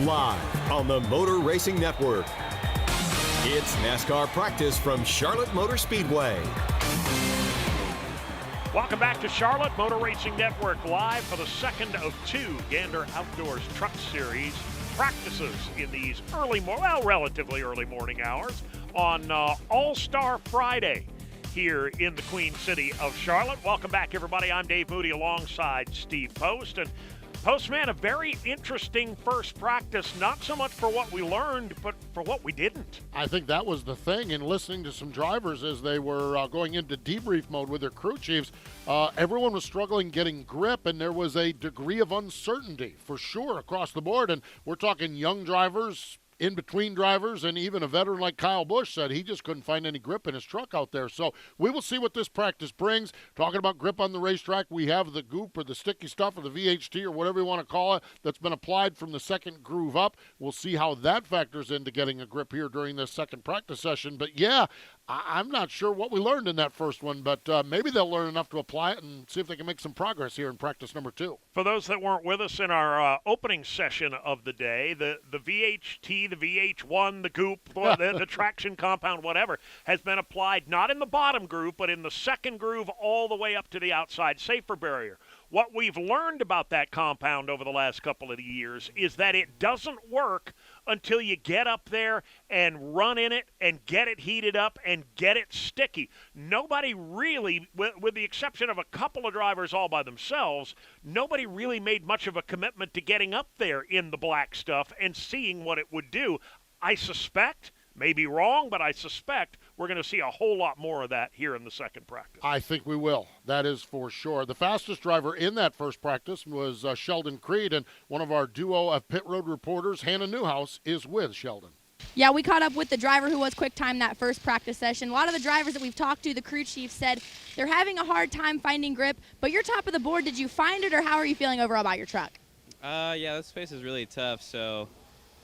Live on the Motor Racing Network. It's NASCAR practice from Charlotte Motor Speedway. Welcome back to Charlotte Motor Racing Network, live for the second of two Gander Outdoors Truck Series practices in these relatively early morning hours on All-Star Friday here in the Queen City of Charlotte. Welcome back, everybody. I'm Dave Moody alongside Steve Post. And Postman, a very interesting first practice, not so much for what we learned, but for what we didn't. I think that was the thing in listening to some drivers as they were going into debrief mode with their crew chiefs. Everyone was struggling getting grip, and there was a degree of uncertainty for sure across the board. And we're talking young drivers, in-between drivers, and even a veteran like Kyle Busch said he just couldn't find any grip in his truck out there. So we will see what this practice brings. Talking about grip on the racetrack, we have the goop or the sticky stuff or the VHT or whatever you want to call it that's been applied from the second groove up. We'll see how that factors into getting a grip here during this second practice session. But yeah, I'm not sure what we learned in that first one, but maybe they'll learn enough to apply it and see if they can make some progress here in practice number 2. For those that weren't with us in our opening session of the day, the VHT, the VH1, the goop, the traction compound, whatever, has been applied not in the bottom groove, but in the second groove all the way up to the outside safer barrier. What we've learned about that compound over the last couple of years is that it doesn't work until you get up there and run in it and get it heated up and get it sticky. Nobody really, with the exception of a couple of drivers all by themselves, nobody really made much of a commitment to getting up there in the black stuff and seeing what it would do. I suspect, maybe wrong, but I suspect we're going to see a whole lot more of that here in the second practice. I think we will. That is for sure. The fastest driver in that first practice was Sheldon Creed, and one of our duo of pit road reporters, Hannah Newhouse, is with Sheldon. Yeah, we caught up with the driver who was quick time that first practice session. A lot of the drivers that we've talked to, the crew chief, said they're having a hard time finding grip, but you're top of the board. Did you find it, or how are you feeling overall about your truck? Yeah, this space is really tough, so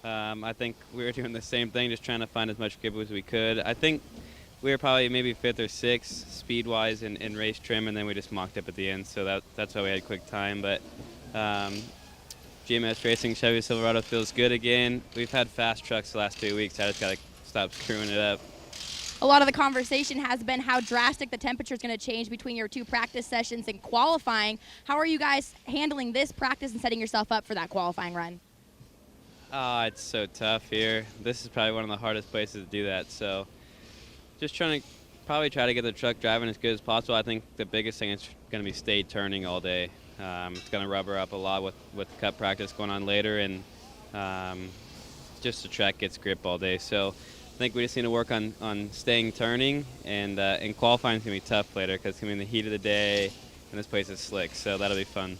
I think we were doing the same thing, just trying to find as much grip as we could. I think we were probably maybe 5th or 6th speed-wise in race trim, and then we just mocked up at the end, so that's why we had quick time. But GMS Racing Chevy Silverado feels good again. We've had fast trucks the last 2 weeks. I just got to stop screwing it up. A lot of the conversation has been how drastic the temperature is going to change between your 2 practice sessions and qualifying. How are you guys handling this practice and setting yourself up for that qualifying run? It's so tough here. This is probably one of the hardest places to do that. So just trying to probably try to get the truck driving as good as possible. I think the biggest thing is going to be stay turning all day. It's going to rubber up a lot with cut practice going on later, and just the track gets grip all day. So I think we just need to work on staying turning, and qualifying is going to be tough later because it's going to be in the heat of the day, and this place is slick. So that'll be fun.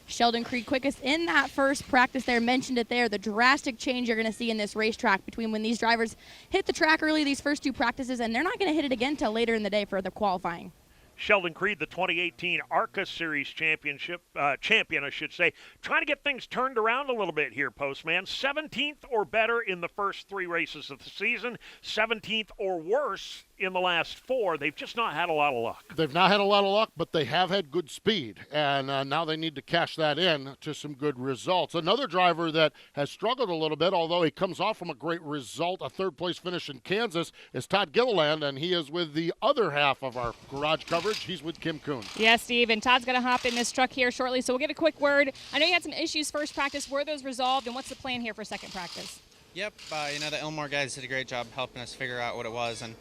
Sheldon Creed, quickest in that first practice there, mentioned it there, the drastic change you're going to see in this racetrack between when these drivers hit the track early these first 2 practices, and they're not going to hit it again until later in the day for the qualifying. Sheldon Creed, the 2018 ARCA Series champion, I should say, trying to get things turned around a little bit here, Postman. 17th or better in the first 3 races of the season, 17th or worse in the last 4. They've just not had a lot of luck. They've not had a lot of luck, but they have had good speed, and now they need to cash that in to some good results. Another driver that has struggled a little bit, although he comes off from a great result, a 3rd-place finish in Kansas, is Todd Gilliland, and he is with the other half of our garage coverage. He's with Kim Kuhn. Yeah, Steve, and Todd's going to hop in this truck here shortly, so we'll get a quick word. I know you had some issues first practice. Were those resolved, and what's the plan here for second practice? Yep, the Elmore guys did a great job helping us figure out what it was, and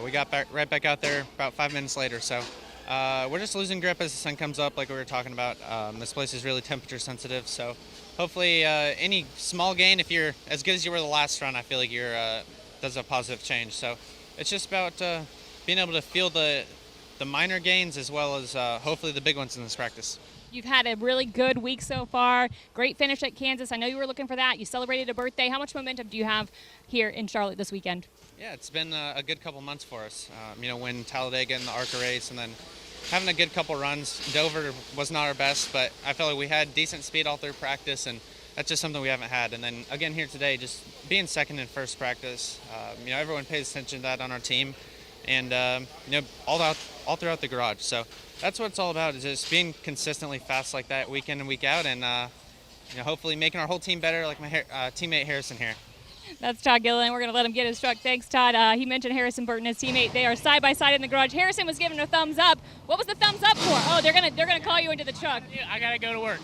we got right back out there about 5 minutes later. So we're just losing grip as the sun comes up, like we were talking about. This place is really temperature sensitive, so hopefully any small gain, if you're as good as you were the last run, I feel like does a positive change. So it's just about being able to feel the minor gains as well as hopefully the big ones in this practice. You've had a really good week so far. Great finish at Kansas. I know you were looking for that. You celebrated a birthday. How much momentum do you have here in Charlotte this weekend? Yeah, it's been a good couple months for us. Win Talladega in the ARCA race, and then having a good couple runs. Dover was not our best, but I felt like we had decent speed all through practice, and that's just something we haven't had. And then again here today, just being second in first practice, everyone pays attention to that on our team, and all throughout the garage. So that's what it's all about, is just being consistently fast like that week in and week out, and hopefully making our whole team better, like my teammate Harrison here. That's Todd Gilliland. We're going to let him get his truck. Thanks, Todd. He mentioned Harrison Burton, his teammate. They are side by side in the garage. Harrison was giving a thumbs up. What was the thumbs up for? Oh, they're gonna call you into the truck. Yeah, I gotta go to work.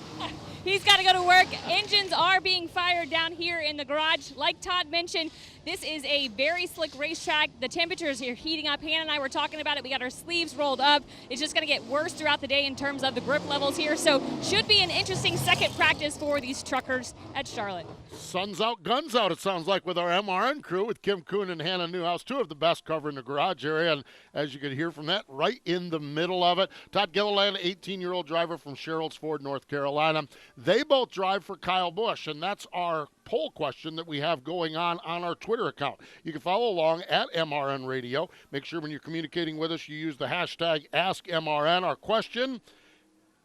He's got to go to work. Engines are being fired down here in the garage. Like Todd mentioned, this is a very slick racetrack. The temperatures are heating up. Hannah and I were talking about it. We got our sleeves rolled up. It's just going to get worse throughout the day in terms of the grip levels here. So should be an interesting second practice for these truckers at Charlotte. Sun's out, guns out, it sounds like, with our MRN crew, with Kim Kuhn and Hannah Newhouse, two of the best covering the garage area. And as you can hear from that, right in the middle of it, Todd Gilliland, 18-year-old driver from Sherrills Ford, North Carolina. They both drive for Kyle Busch, and that's our poll question that we have going on our Twitter account. You can follow along at MRN Radio. Make sure when you're communicating with us, you use the hashtag AskMRN. Our question,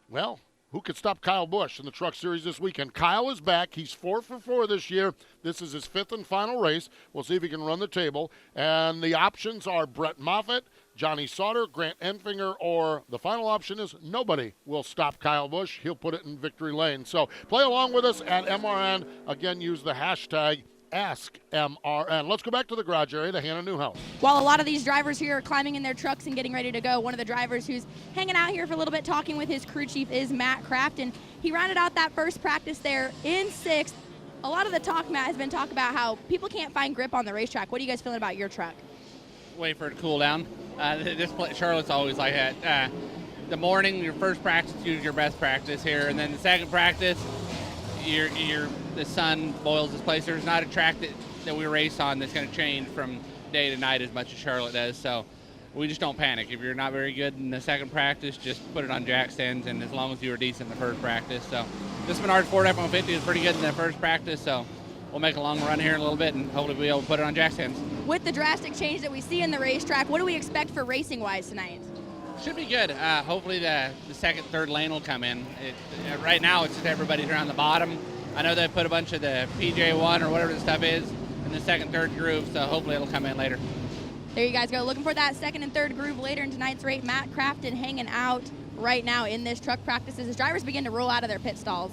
well, who could stop Kyle Busch in the Truck Series this weekend? Kyle is back. He's 4 for 4 this year. This is his 5th and final race. We'll see if he can run the table. And the options are Brett Moffitt, Johnny Sauter, Grant Enfinger, or the final option is nobody will stop Kyle Busch. He'll put it in victory lane. So play along with us at MRN. Again, use the hashtag AskMRN. Let's go back to the garage area to Hannah Newhouse. While a lot of these drivers here are climbing in their trucks and getting ready to go, one of the drivers who's hanging out here for a little bit talking with his crew chief is Matt Crafton. He rounded out that first practice there in 6th. A lot of the talk, Matt, has been talk about how people can't find grip on the racetrack. What are you guys feeling about your truck? Wait for it to cool down. Charlotte's always like that. The morning, your first practice is your best practice here, and then the second practice, the sun boils this place. There's not a track that we race on that's going to change from day to night as much as Charlotte does. So we just don't panic. If you're not very good in the second practice, just put it on jack stands, and as long as you were decent in the first practice. So this Menard Ford F-150 is pretty good in the first practice, so we'll make a long run here in a little bit and hopefully be able to put it on jack stands. With the drastic change that we see in the racetrack, what do we expect for racing-wise tonight? Should be good. Hopefully the second, third lane will come in. Right now it's just everybody's around the bottom. I know they put a bunch of the PJ1 or whatever the stuff is in the second, third groove, so hopefully it'll come in later. There you guys go. Looking for that second and third groove later in tonight's race. Matt Crafton hanging out right now in this truck practice as drivers begin to roll out of their pit stalls.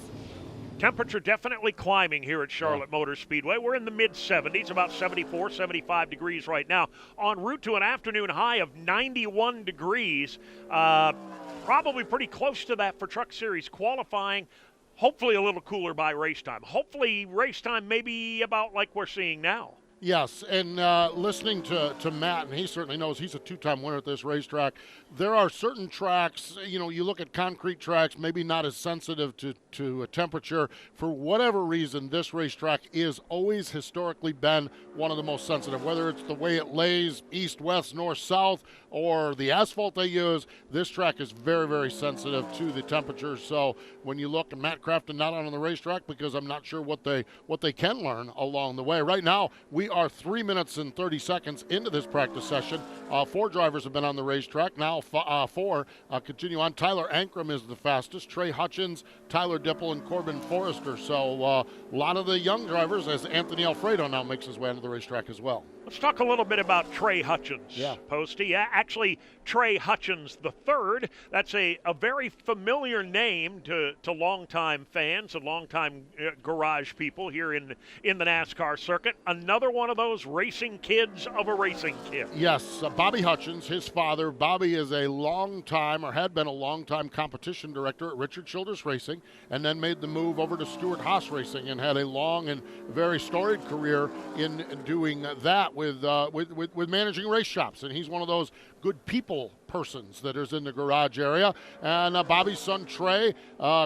Temperature definitely climbing here at Charlotte Motor Speedway. We're in the mid-70s, about 74, 75 degrees right now, en route to an afternoon high of 91 degrees. Probably pretty close to that for Truck Series qualifying. Hopefully a little cooler by race time. Hopefully race time maybe about like we're seeing now. Yes, and listening to Matt, and he certainly knows he's a two-time winner at this racetrack, there are certain tracks, you look at concrete tracks, maybe not as sensitive to a temperature. For whatever reason, this racetrack is always historically been one of the most sensitive, whether it's the way it lays east, west, north, south, or the asphalt they use. This track is very, very sensitive to the temperatures. So when you look at Matt Crafton not on the racetrack, because I'm not sure what they can learn along the way. Right now, we are 3 minutes and 30 seconds into this practice session. 4 drivers have been on the racetrack. Now 4 continue on. Tyler Ankrum is the fastest. Trey Hutchins, Tyler Dipple, and Corbin Forrester. So a lot of the young drivers, as Anthony Alfredo now makes his way onto the racetrack as well. Let's talk a little bit about Trey Hutchins, Posty. Actually, Trey Hutchins III. That's a very familiar name to longtime fans and longtime garage people here in the NASCAR circuit. Another one of those racing kids of a racing kid. Yes, Bobby Hutchins, his father. Bobby is a long-time, or had been a long-time competition director at Richard Childress Racing, and then made the move over to Stewart Haas Racing and had a long and very storied career in doing that with managing race shops. And he's one of those good people persons that is in the garage area. And Bobby's son Trey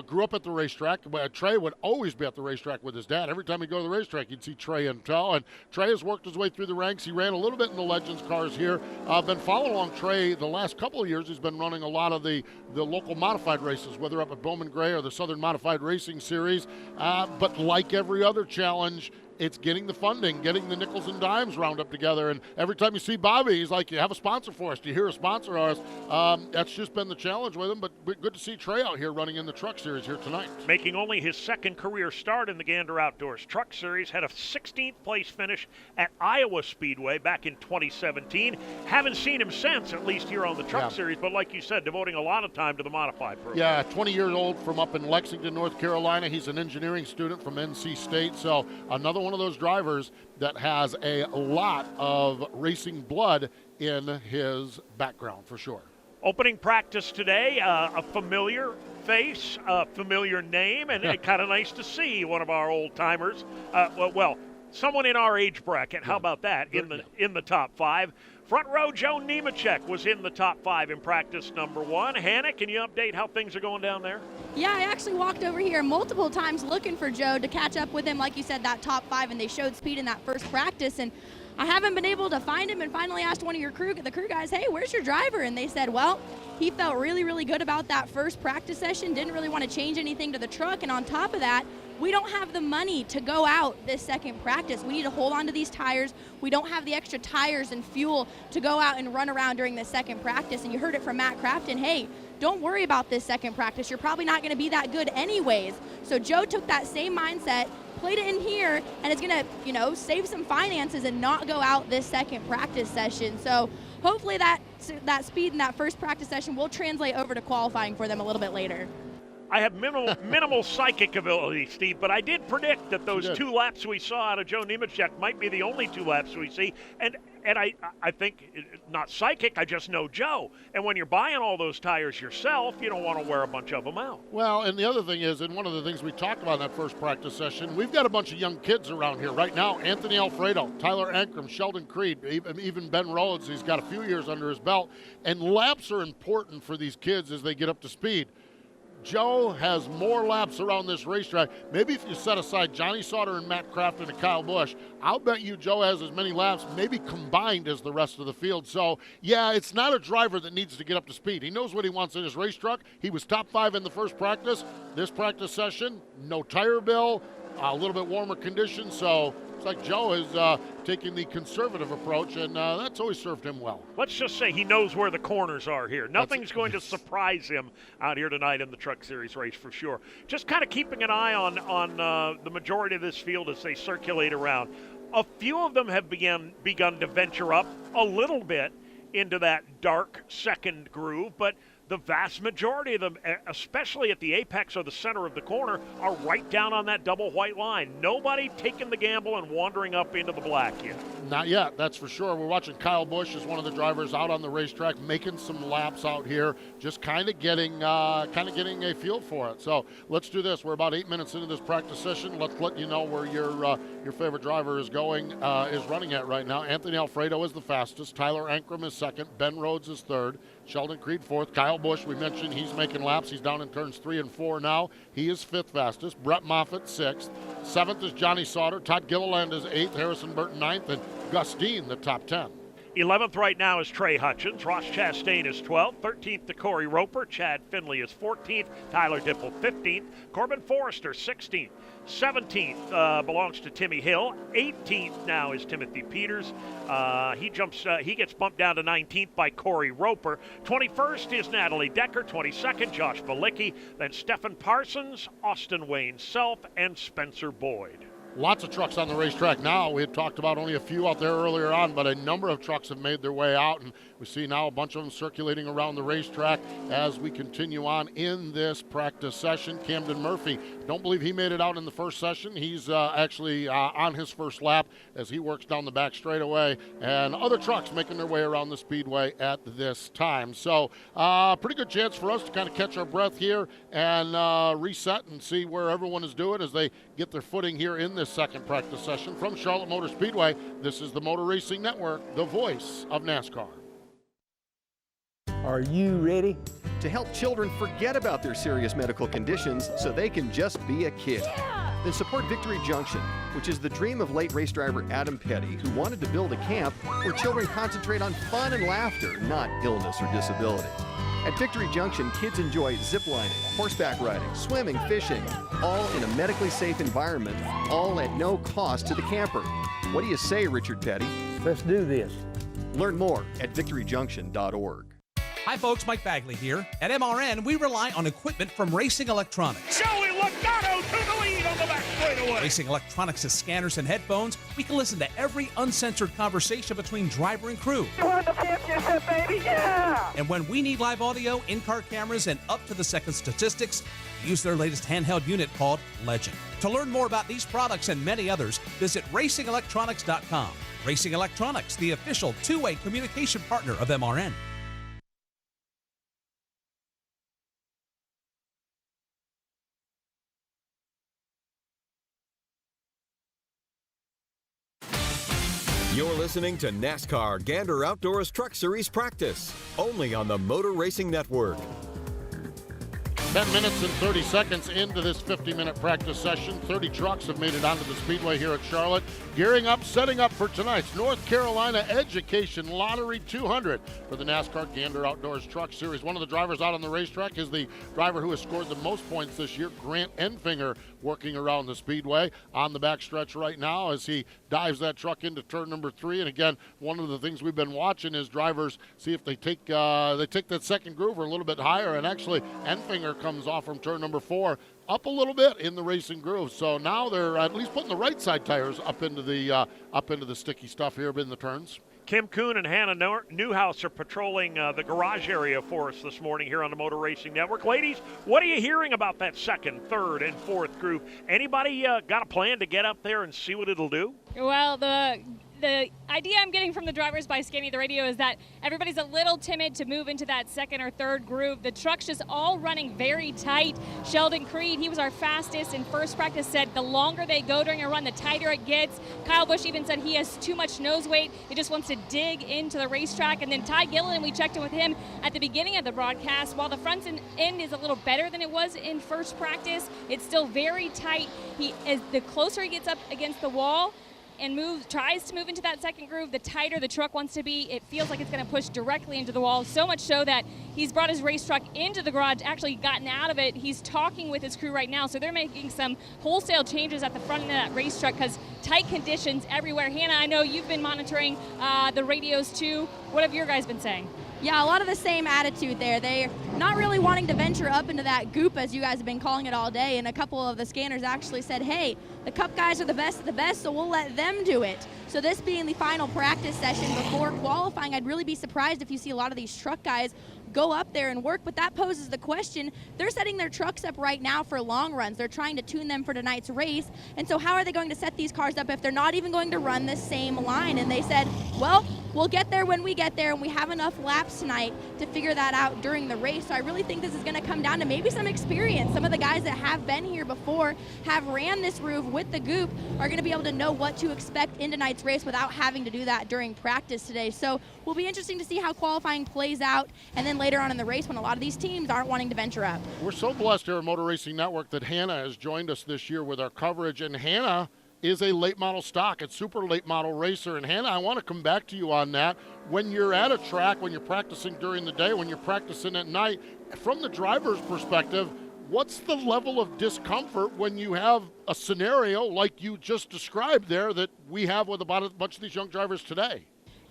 grew up at the racetrack. Trey would always be at the racetrack with his dad. Every time he'd go to the racetrack, you'd see Trey in tow. And Trey has worked his way through the ranks. He ran a little bit in the Legends cars here. Been following along Trey the last couple of years. He's been running a lot of the local modified races, whether up at Bowman Gray or the Southern Modified Racing Series. But like every other challenge, it's getting the funding, getting the nickels and dimes round up together. And every time you see Bobby, he's like, you have a sponsor for us. Do you hear a sponsor for us? That's just been the challenge with him. But good to see Trey out here running in the Truck Series here tonight. Making only his second career start in the Gander Outdoors Truck Series, had a 16th place finish at Iowa Speedway back in 2017. Haven't seen him since, at least here on the Truck Series, but like you said, devoting a lot of time to the modified program. Yeah, 20 years old from up in Lexington, North Carolina. He's an engineering student from NC State, so another one of those drivers that has a lot of racing blood in his background for sure. Opening practice today, a familiar face, a familiar name, and kind of nice to see one of our old timers. Someone in our age bracket. How about that? In the top 5. Front row Joe Nemechek was in the top 5 in practice number 1. Hannah, can you update how things are going down there? Yeah, I actually walked over here multiple times looking for Joe to catch up with him, like you said, that top 5, and they showed speed in that first practice, and I haven't been able to find him, and finally asked one of the crew guys, hey, where's your driver? And they said, well, he felt really, really good about that first practice session, didn't really want to change anything to the truck, and on top of that, we don't have the money to go out this second practice. We need to hold on to these tires. We don't have the extra tires and fuel to go out and run around during the second practice. And you heard it from Matt Crafton, hey, don't worry about this second practice. You're probably not going to be that good anyways. So Joe took that same mindset, played it in here, and is going to, save some finances and not go out this second practice session. So hopefully that speed in that first practice session will translate over to qualifying for them a little bit later. I have minimal psychic ability, Steve, but I did predict that those 2 laps we saw out of Joe Nemechek might be the only 2 laps we see. And I think, not psychic, I just know Joe. And when you're buying all those tires yourself, you don't want to wear a bunch of them out. Well, and the other thing is, and one of the things we talked about in that first practice session, we've got a bunch of young kids around here right now. Anthony Alfredo, Tyler Ankrum, Sheldon Creed, even Ben Rhodes. He's got a few years under his belt. And laps are important for these kids as they get up to speed. Joe has more laps around this racetrack. Maybe if you set aside Johnny Sauter and Matt Crafton and Kyle Busch, I'll bet you Joe has as many laps, maybe combined, as the rest of the field. So, yeah, it's not a driver that needs to get up to speed. He knows what he wants in his race truck. He was top 5 in the first practice. This practice session, no tire bill, a little bit warmer conditions. So it's like Joe is taking the conservative approach, and that's always served him well. Let's just say he knows where the corners are here. Nothing's going to surprise him out here tonight in the Truck Series race for sure. Just kind of keeping an eye on the majority of this field as they circulate around. A few of them have begun to venture up a little bit into that dark second groove, but the vast majority of them, especially at the apex or the center of the corner, are right down on that double white line. Nobody taking the gamble and wandering up into the black yet. Not yet, that's for sure. We're watching Kyle Busch as one of the drivers out on the racetrack, making some laps out here, just kind of getting a feel for it. So let's do this. We're about 8 minutes into this practice session. Let's let you know where your favorite driver is running at right now. Anthony Alfredo is the fastest. Tyler Ankrum is second. Ben Rhodes is third. Sheldon Creed fourth. Kyle Busch, we mentioned he's making laps. He's down in turns 3 and 4 now. He is 5th fastest. Brett Moffitt 6th. 7th is Johnny Sauter. Todd Gilliland is 8th. Harrison Burton 9th. And Gus Dean, the top 10. 11th right now is Trey Hutchins. Ross Chastain is 12th. 13th to Corey Roper. Chad Finley is 14th. Tyler Dipple 15th. Corbin Forrester 16th. 17th belongs to Timmy Hill. 18th now is Timothy Peters. He gets bumped down to 19th by Corey Roper. 21st is Natalie Decker. 22nd, Josh Balicki. Then Stephen Parsons, Austin Wayne Self, and Spencer Boyd. Lots of trucks on the racetrack now. We had talked about only a few out there earlier on, but a number of trucks have made their way out, and we see now a bunch of them circulating around the racetrack as we continue on in this practice session. Camden Murphy, don't believe he made it out in the first session. He's actually on his first lap as he works down the back straightaway, and other trucks making their way around the speedway at this time. So pretty good chance for us to kind of catch our breath here and reset and see where everyone is doing as they get their footing here in this second practice session. From Charlotte Motor Speedway, this is the Motor Racing Network, the voice of NASCAR. Are you ready? To help children forget about their serious medical conditions so they can just be a kid. Then support Victory Junction, which is the dream of late race driver Adam Petty, who wanted to build a camp where children concentrate on fun and laughter, not illness or disability. At Victory Junction, kids enjoy zip lining, horseback riding, swimming, fishing, all in a medically safe environment, all at no cost to the camper. What do you say, Richard Petty? Let's do this. Learn more at victoryjunction.org. Hi folks, Mike Bagley here. At MRN, we rely on equipment from Racing Electronics. Joey Logano to the lead on the back straightaway. Racing Electronics has scanners and headphones. We can listen to every uncensored conversation between driver and crew. You won the championship, baby, yeah! And when we need live audio, in-car cameras, and up-to-the-second statistics, use their latest handheld unit called Legend. To learn more about these products and many others, visit racingelectronics.com. Racing Electronics, the official two-way communication partner of MRN. You're listening to NASCAR Gander Outdoors Truck Series practice, only on the Motor Racing Network. 10 minutes and 30 seconds into this 50-minute practice session. 30 trucks have made it onto the Speedway here at Charlotte, gearing up, setting up for tonight's North Carolina Education Lottery 200 for the NASCAR Gander Outdoors Truck Series. One of the drivers out on the racetrack is the driver who has scored the most points this year, Grant Enfinger, working around the Speedway on the backstretch right now as he dives that truck into turn number 3. And again, one of the things we've been watching is drivers see if they take that second groover a little bit higher, and actually Enfinger comes off from turn number 4 up a little bit in the racing groove. So now they're at least putting the right side tires up into the sticky stuff here in the turns. Kim Kuhn and Hannah Newhouse are patrolling the garage area for us this morning here on the Motor Racing Network. Ladies, what are you hearing about that second, third, and fourth group? Anybody got a plan to get up there and see what it'll do? Well, the idea I'm getting from the drivers by scanning the radio is that everybody's a little timid to move into that second or third groove. The truck's just all running very tight. Sheldon Creed, he was our fastest in first practice, said the longer they go during a run, the tighter it gets. Kyle Busch even said he has too much nose weight. He just wants to dig into the racetrack. And then Ty Gilliland, we checked in with him at the beginning of the broadcast. While the front end is a little better than it was in first practice, it's still very tight. The closer he gets up against the wall and tries to move into that second groove, the tighter the truck wants to be. It feels like it's going to push directly into the wall, so much so that he's brought his race truck into the garage, actually gotten out of it. He's talking with his crew right now, so they're making some wholesale changes at the front end of that race truck because tight conditions everywhere. Hannah, I know you've been monitoring the radios too. What have your guys been saying? Yeah, a lot of the same attitude there. They're not really wanting to venture up into that goop, as you guys have been calling it all day, and a couple of the scanners actually said, hey, the Cup guys are the best of the best, so we'll let them do it. So this being the final practice session before qualifying, I'd really be surprised if you see a lot of these truck guys go up there and work, but that poses the question. They're setting their trucks up right now for long runs. They're trying to tune them for tonight's race, and so how are they going to set these cars up if they're not even going to run the same line? And they said, well, we'll get there when we get there, and we have enough laps tonight to figure that out during the race. So I really think this is going to come down to maybe some experience. Some of the guys that have been here before, have ran this groove with the goop, are going to be able to know what to expect in tonight's race without having to do that during practice today. So will be interesting to see how qualifying plays out, and then later on in the race when a lot of these teams aren't wanting to venture up. We're so blessed here at Motor Racing Network that Hannah has joined us this year with our coverage, and Hannah is a late model stock, a super late model racer. And Hannah, I want to come back to you on that. When you're at a track, when you're practicing during the day, when you're practicing at night, from the driver's perspective, what's the level of discomfort when you have a scenario like you just described there that we have with about a bunch of these young drivers today?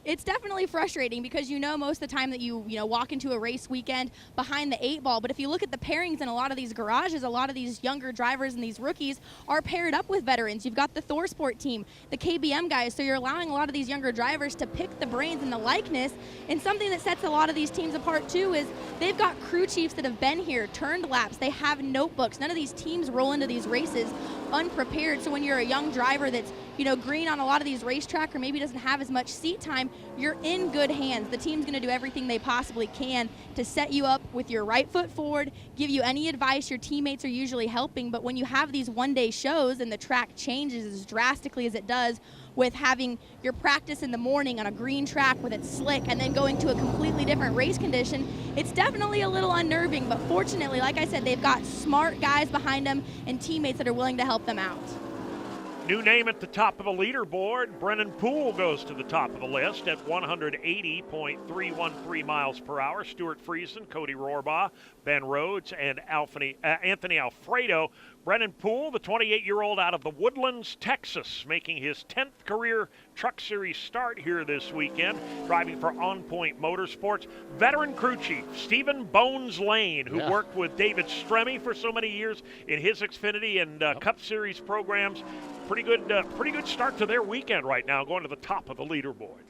It's definitely frustrating because you know most of the time that you walk into a race weekend behind the 8 ball, but if you look at the pairings in a lot of these garages, a lot of these younger drivers and these rookies are paired up with veterans. You've got the Thor Sport team, the KBM guys, so you're allowing a lot of these younger drivers to pick the brains and the likeness, and something that sets a lot of these teams apart too is they've got crew chiefs that have been here, turned laps, they have notebooks. None of these teams roll into these races unprepared, so when you're a young driver that's green on a lot of these racetrack or maybe doesn't have as much seat time, you're in good hands. The team's going to do everything they possibly can to set you up with your right foot forward, give you any advice your teammates are usually helping, but when you have these one-day shows and the track changes as drastically as it does with having your practice in the morning on a green track with it slick and then going to a completely different race condition, it's definitely a little unnerving, but fortunately, like I said, they've got smart guys behind them and teammates that are willing to help them out. New name at the top of the leaderboard. Brennan Poole goes to the top of the list at 180.313 miles per hour. Stewart Friesen, Cody Rohrbaugh, Ben Rhodes, and Anthony Alfredo. Brennan Poole, the 28-year-old out of the Woodlands, Texas, making his 10th career Truck Series start here this weekend, driving for On Point Motorsports. Veteran crew chief Stephen Bones Lane, who worked with David Stremme for so many years in his Xfinity and Cup Series programs. Pretty good start to their weekend right now, going to the top of the leaderboard.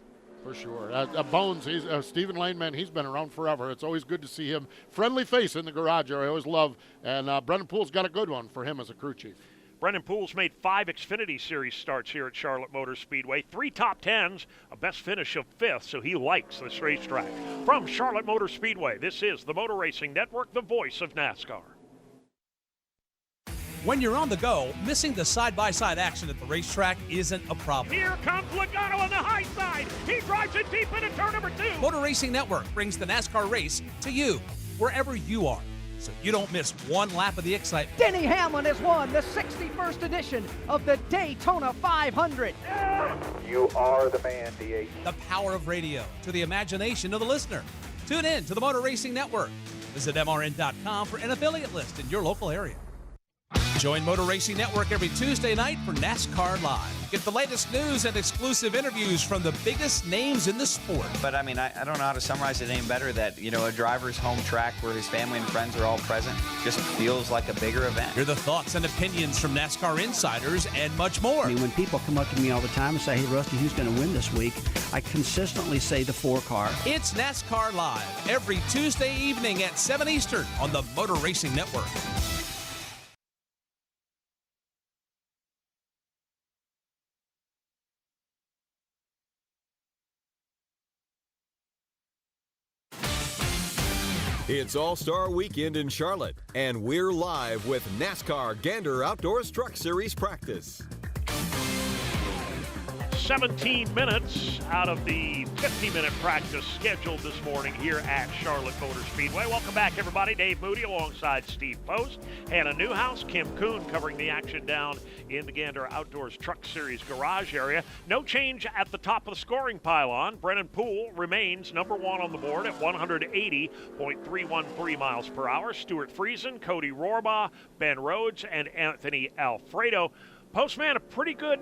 For sure. Bones, he's Stephen Lane, man, he's been around forever. It's always good to see him. Friendly face in the garage area, I always love. And Brennan Poole's got a good one for him as a crew chief. Brennan Poole's made 5 Xfinity Series starts here at Charlotte Motor Speedway, 3 top 10s, a best finish of 5th, so he likes this racetrack. From Charlotte Motor Speedway, this is the Motor Racing Network, the voice of NASCAR. When you're on the go, missing the side-by-side action at the racetrack isn't a problem. Here comes Logano on the high side. He drives it deep into turn number 2. Motor Racing Network brings the NASCAR race to you, wherever you are, so you don't miss one lap of the excitement. Denny Hamlin has won the 61st edition of the Daytona 500. You are the man, D8. The power of radio to the imagination of the listener. Tune in to the Motor Racing Network. Visit MRN.com for an affiliate list in your local area. Join Motor Racing Network every Tuesday night for NASCAR Live. Get the latest news and exclusive interviews from the biggest names in the sport. But I mean, I don't know how to summarize it any better that, you know, a driver's home track where his family and friends are all present just feels like a bigger event. Hear the thoughts and opinions from NASCAR insiders and much more. I mean, when people come up to me all the time and say, hey, Rusty, who's going to win this week? I consistently say the 4-car. It's NASCAR Live every Tuesday evening at 7 Eastern on the Motor Racing Network. It's All-Star Weekend in Charlotte, and we're live with NASCAR Gander Outdoors Truck Series practice. 17 minutes out of the 50-minute practice scheduled this morning here at Charlotte Motor Speedway. Welcome back, everybody. Dave Moody alongside Steve Post. Hannah Newhouse, Kim Kuhn covering the action down in the Gander Outdoors Truck Series garage area. No change at the top of the scoring pylon. Brennan Poole remains number 1 on the board at 180.313 miles per hour. Stewart Friesen, Cody Rohrbaugh, Ben Rhodes, and Anthony Alfredo. Postman, a pretty good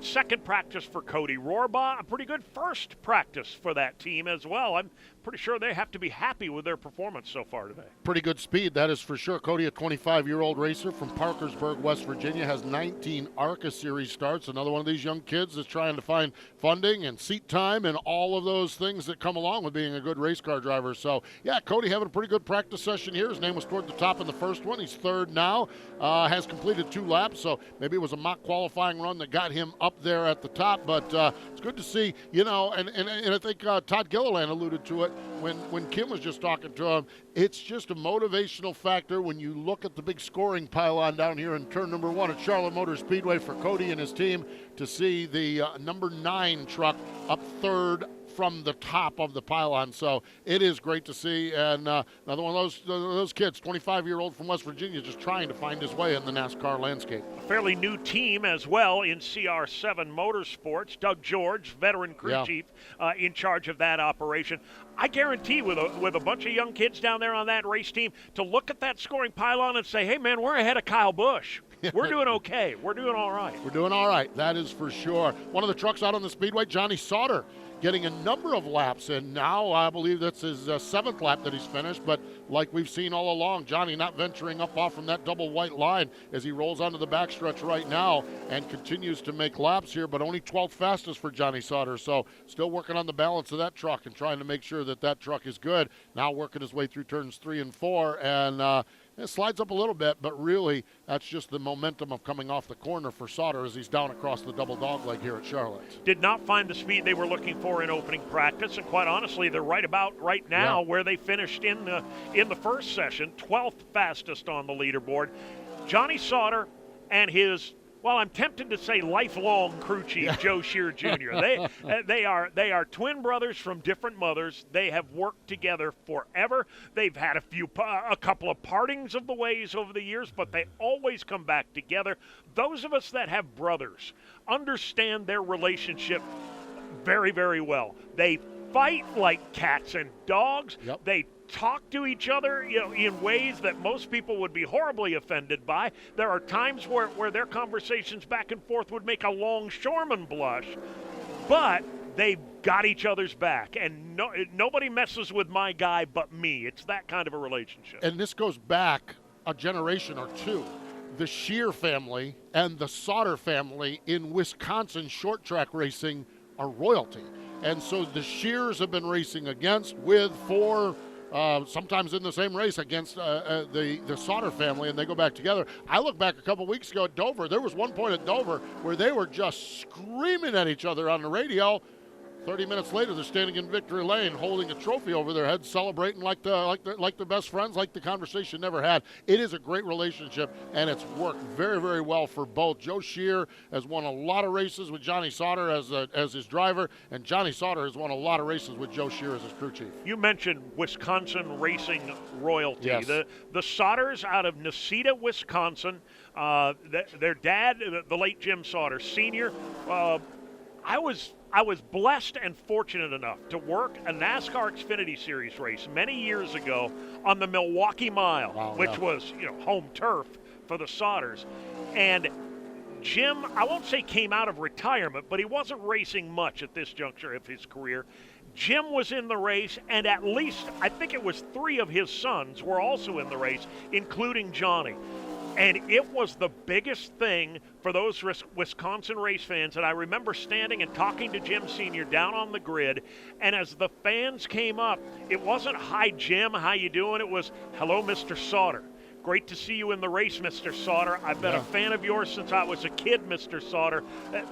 second practice for Cody Rohrbaugh, a pretty good first practice for that team as well. I'm pretty sure they have to be happy with their performance so far today. Pretty good speed, that is for sure. Cody, a 25-year-old racer from Parkersburg, West Virginia, has 19 ARCA Series starts. Another one of these young kids is trying to find funding and seat time and all of those things that come along with being a good race car driver. So, yeah, Cody having a pretty good practice session here. His name was toward the top in the first one. He's third now, has completed 2 laps, so maybe it was a mock qualifying run that got him up there at the top. But it's good to see, you know, and I think Todd Gilliland alluded to it when Kim was just talking to him. It's just a motivational factor when you look at the big scoring pylon down here in turn number 1 at Charlotte Motor Speedway for Cody and his team to see the number 9 truck up third from the top of the pylon. So it is great to see. And another one of those kids, 25-year-old from West Virginia, just trying to find his way in the NASCAR landscape. A fairly new team as well in CR7 Motorsports. Doug George, veteran crew chief, in charge of that operation. I guarantee with a bunch of young kids down there on that race team to look at that scoring pylon and say, hey, man, we're ahead of Kyle Busch. We're doing okay. We're doing all right. We're doing all right. That is for sure. One of the trucks out on the speedway, Johnny Sauter, getting a number of laps, and now I believe that's his 7th lap that he's finished. But like we've seen all along, Johnny not venturing up off from that double white line as he rolls onto the backstretch right now and continues to make laps here, but only 12th fastest for Johnny Sauter. So still working on the balance of that truck and trying to make sure that that truck is good. Now working his way through turns 3 and 4, and it slides up a little bit, but really that's just the momentum of coming off the corner for Sauter as he's down across the double dog leg here at Charlotte. Did not find the speed they were looking for in opening practice, and quite honestly, they're right about right now where they finished in the first session, 12th fastest on the leaderboard. Johnny Sauter and his Well, I'm tempted to say lifelong crew chief Joe Shear Jr. They are twin brothers from different mothers. They have worked together forever. They've had a couple of partings of the ways over the years, but they always come back together. Those of us that have brothers understand their relationship very, very well. They fight like cats and dogs. Yep. They talk to each other, in ways that most people would be horribly offended by. There are times where their conversations back and forth would make a longshoreman blush, but they've got each other's back, and nobody messes with my guy but me. It's that kind of a relationship. And this goes back a generation or two. The Shear family and the Sauter family in Wisconsin short track racing are royalty. And so the Shears have been racing against, with, for, sometimes in the same race against the Sauter family, and they go back together. I look back a couple weeks ago at Dover. There was one point at Dover where they were just screaming at each other on the radio. 30 minutes later, they're standing in victory lane holding a trophy over their heads, celebrating like the best friends, like the conversation never had. It is a great relationship, and it's worked very, very well for both. Joe Shear has won a lot of races with Johnny Sauter as his driver, and Johnny Sauter has won a lot of races with Joe Shear as his crew chief. You mentioned Wisconsin racing royalty. Yes. The Sauters out of Necedah, Wisconsin. Their dad, the late Jim Sauter Sr., I was blessed and fortunate enough to work a NASCAR Xfinity Series race many years ago on the Milwaukee Mile, which was, home turf for the Sauters. And Jim, I won't say came out of retirement, but he wasn't racing much at this juncture of his career. Jim was in the race, and at least, I think it was 3 of his sons were also in the race, including Johnny. And it was the biggest thing for those Wisconsin race fans. And I remember standing and talking to Jim Sr. down on the grid. And as the fans came up, it wasn't, "Hi, Jim, how you doing?" It was, "Hello, Mr. Sauter. Great to see you in the race, Mr. Sauter. I've been a fan of yours since I was a kid, Mr. Sauter."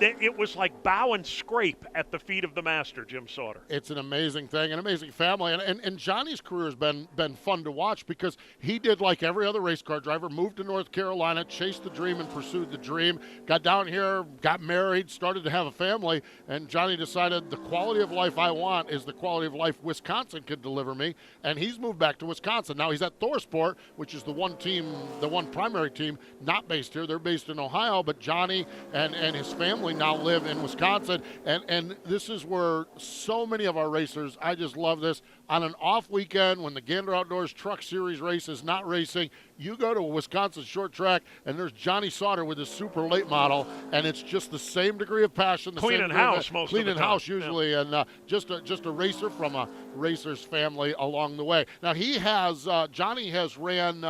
It was like bow and scrape at the feet of the master, Jim Sauter. It's an amazing thing, an amazing family. And Johnny's career has been fun to watch, because he did like every other race car driver, moved to North Carolina, chased the dream and pursued the dream, got down here, got married, started to have a family, and Johnny decided the quality of life I want is the quality of life Wisconsin could deliver me, and he's moved back to Wisconsin. Now he's at Thorsport, which is the one primary team not based here. They're based in Ohio, but Johnny and his family now live in Wisconsin, and this is where so many of our racers, I just love this, on an off weekend when the Gander Outdoors Truck Series race is not racing, you go to a Wisconsin short track and there's Johnny Sauter with his super late model, and it's just the same degree of passion, the cleaning house most of the time. Cleaning house usually, and just a racer from a racer's family along the way. Now he has Johnny has ran.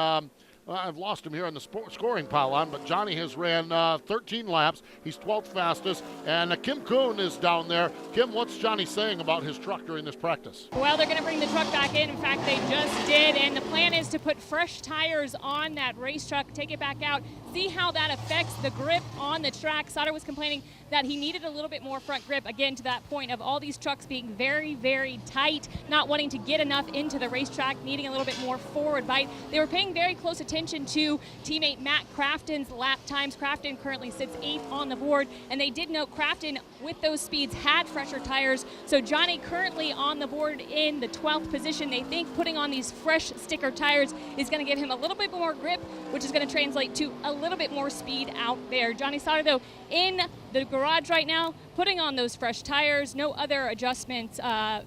I've lost him here on the scoring pylon, but Johnny has ran 13 laps. He's 12th fastest, and Kim Kuhn is down there. Kim, what's Johnny saying about his truck during this practice? Well, they're going to bring the truck back in. In fact, they just did, and the plan is to put fresh tires on that race truck, take it back out, see how that affects the grip on the track. Sauter was complaining that he needed a little bit more front grip, again, to that point of all these trucks being very, very tight, not wanting to get enough into the racetrack, needing a little bit more forward bite. They were paying very close attention to teammate Matt Crafton's lap times. Crafton currently sits 8th on the board, and they did note Crafton, with those speeds, had fresher tires. So Johnny currently on the board in the 12th position. They think putting on these fresh sticker tires is going to give him a little bit more grip, which is going to translate to a little bit more speed out there. Johnny Sauter, though, in the garage right now, putting on those fresh tires, no other adjustments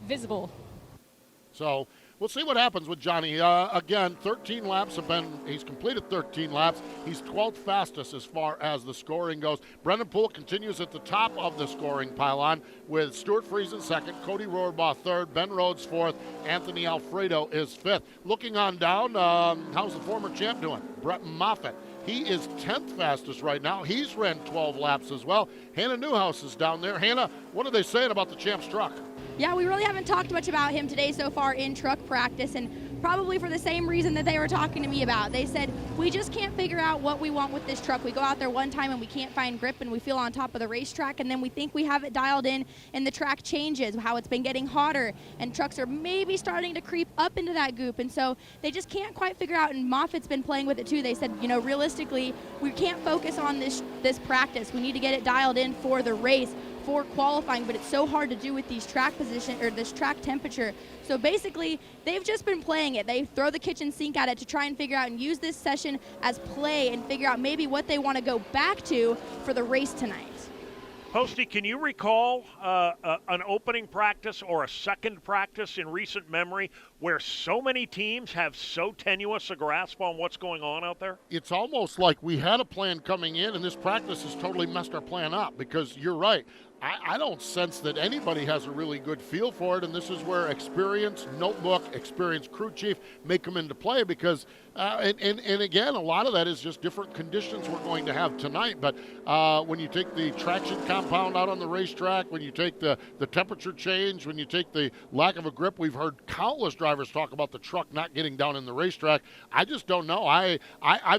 visible. So we'll see what happens with Johnny. Again, 13 laps he's completed 13 laps. He's 12th fastest as far as the scoring goes. Brennan Poole continues at the top of the scoring pylon with Stewart Friesen second, Cody Rohrbaugh third, Ben Rhodes fourth, Anthony Alfredo is fifth. Looking on down, how's the former champ doing? Brett Moffitt. He is 10th fastest right now. He's ran 12 laps as well. Hannah Newhouse is down there. Hannah, what are they saying about the champ's truck? Yeah, we really haven't talked much about him today so far in truck practice, and probably for the same reason that they were talking to me about. They said, we just can't figure out what we want with this truck. We go out there one time and we can't find grip and we feel on top of the racetrack, and then we think we have it dialed in and the track changes, how it's been getting hotter and trucks are maybe starting to creep up into that goop, and so they just can't quite figure out, and Moffitt's been playing with it too. They said, realistically, we can't focus on this practice. We need to get it dialed in for the race, for qualifying, but it's so hard to do with these track position or this track temperature. So basically, they've just been playing it. They throw the kitchen sink at it to try and figure out and use this session as play and figure out maybe what they want to go back to for the race tonight. Posty, can you recall an opening practice or a second practice in recent memory where so many teams have so tenuous a grasp on what's going on out there? It's almost like we had a plan coming in, and this practice has totally messed our plan up, because you're right. I don't sense that anybody has a really good feel for it, and this is where experience, notebook, experienced crew chief may come into play, because, and again, a lot of that is just different conditions we're going to have tonight. But when you take the traction compound out on the racetrack, when you take the temperature change, when you take the lack of a grip, we've heard countless drivers talk about the truck not getting down in the racetrack. I just don't know. I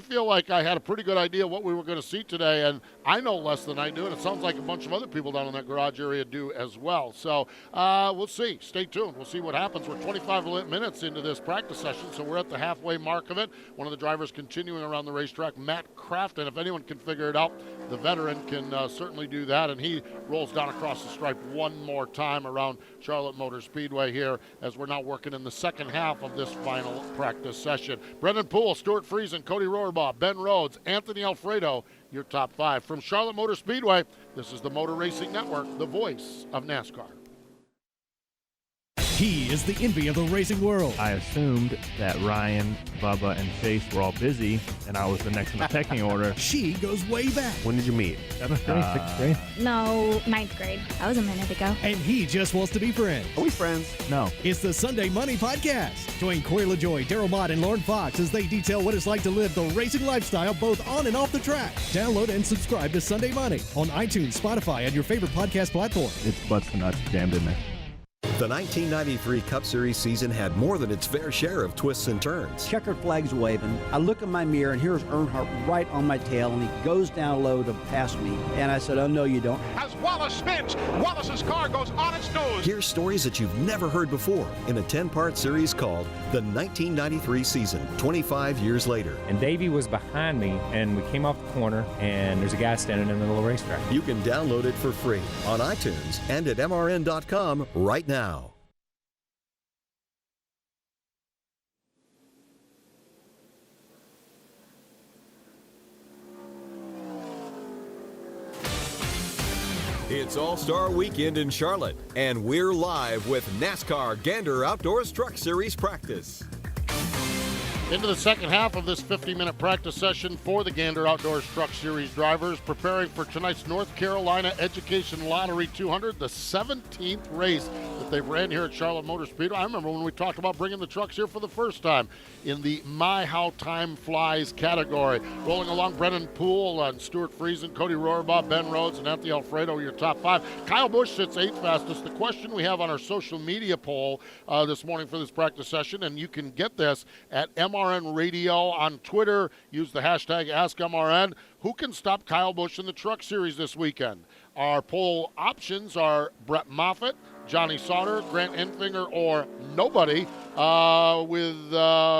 feel like I had a pretty good idea what we were going to see today, and I know less than I do, and it sounds like a bunch of other people down in that garage area do as well. So we'll see. Stay tuned. We'll see what happens. We're 25 minutes into this practice session, so we're at the halfway mark of it. One of the drivers continuing around the racetrack, Matt Crafton. If anyone can figure it out, the veteran can certainly do that, and he rolls down across the stripe one more time around Charlotte Motor Speedway here, as we're now working in the second half of this final practice session. Brennan Poole, Stewart Friesen, Cody Rohrbaugh, Ben Rhodes, Anthony Alfredo, your top five. From Charlotte Motor Speedway, this is the Motor Racing Network, the voice of NASCAR. He is the envy of the racing world. I assumed that Ryan, Bubba, and Chase were all busy, and I was the next in the pecking order. She goes way back. When did you meet? 7th grade, 6th grade? No, 9th grade. That was a minute ago. And he just wants to be friends. Are we friends? No. It's the Sunday Money Podcast. Join Corey LaJoy, Daryl Mott, and Lauren Fox as they detail what it's like to live the racing lifestyle both on and off the track. Download and subscribe to Sunday Money on iTunes, Spotify, and your favorite podcast platform. It's butts and nuts jammed in there. The 1993 Cup Series season had more than its fair share of twists and turns. Checkered flag's waving. I look in my mirror, and here's Earnhardt right on my tail, and he goes down low to pass me. And I said, oh, no, you don't. As Wallace spins, Wallace's car goes on its nose. Hear stories that you've never heard before in a 10-part series called The 1993 Season, 25 years later. And Davey was behind me, and we came off the corner, and there's a guy standing in the middle of the racetrack. You can download it for free on iTunes and at mrn.com right now. It's All-Star Weekend in Charlotte, and we're live with NASCAR Gander Outdoors Truck Series practice. Into the second half of this 50-minute practice session for the Gander Outdoors Truck Series drivers, preparing for tonight's North Carolina Education Lottery 200, the 17th race that they've ran here at Charlotte Motor Speedway. I remember when we talked about bringing the trucks here for the first time in the My How Time Flies category. Rolling along, Brennan Poole and Stewart Friesen, Cody Rohrbaugh, Ben Rhodes, and Anthony Alfredo, your top five. Kyle Busch sits 8th fastest. The question we have on our social media poll this morning for this practice session, and you can get this at MRN Radio on Twitter. Use the hashtag AskMRN. Who can stop Kyle Busch in the Truck Series this weekend? Our poll options are Brett Moffitt, Johnny Sauter, Grant Enfinger, or nobody, with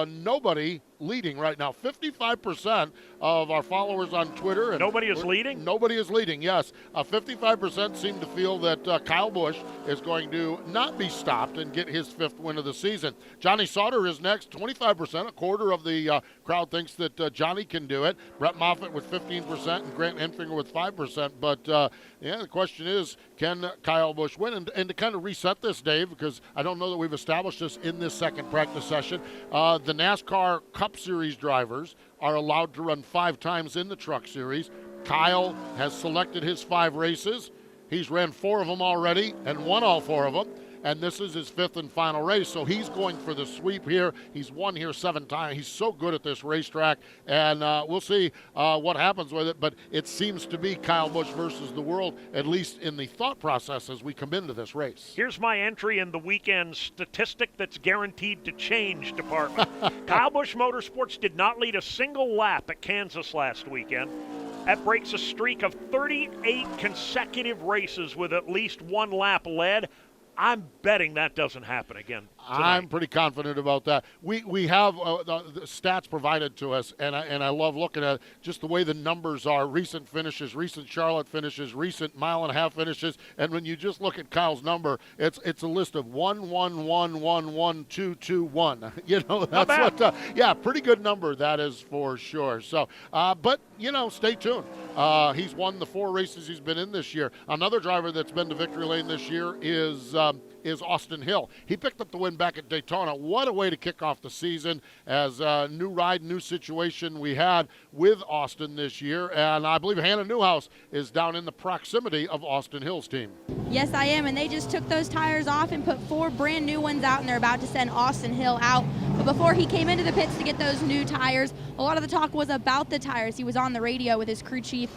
nobody leading right now. 55% of our followers on Twitter. And nobody is leading? Nobody is leading, yes. 55% seem to feel that Kyle Busch is going to not be stopped and get his 5th win of the season. Johnny Sauter is next, 25%. A quarter of the crowd thinks that Johnny can do it. Brett Moffitt with 15% and Grant Enfinger with 5%. But, yeah, the question is, can Kyle Busch win? And to kind of reset this, Dave, because I don't know that we've established this in this second practice session, the NASCAR Cup Series drivers are allowed to run 5 times in the Truck Series. Kyle has selected his 5 races. He's ran 4 of them already and won all 4 of them. and this is his 5th and final race, so he's going for the sweep here. He's won here 7 times. He's so good at this racetrack, and we'll see what happens with it, but it seems to be Kyle Busch versus the world, at least in the thought process as we come into this race. Here's my entry in the weekend statistic that's guaranteed to change department. Kyle Busch Motorsports did not lead a single lap at Kansas last weekend. That breaks a streak of 38 consecutive races with at least 1 lap led. I'm betting that doesn't happen again tonight. I'm pretty confident about that. We have the stats provided to us, and I love looking at just the way the numbers are, recent finishes, recent Charlotte finishes, recent mile-and-a-half finishes, and when you just look at Kyle's number, it's a list of 1, 1, 1, 1, 1, 2, 2, 1. You know, that's what, yeah, pretty good number that is for sure. So, but, you know, stay tuned. He's won the 4 races he's been in this year. Another driver that's been to victory lane this year is Austin Hill. He picked up the win back at Daytona. What a way to kick off the season, as a new ride, new situation we had with Austin this year. And I believe Hannah Newhouse is down in the proximity of Austin Hill's team. Yes, I am, and they just took those tires off and put 4 brand new ones out, and they're about to send Austin Hill out. But before he came into the pits to get those new tires, a lot of the talk was about the tires. He was on the radio with his crew chief,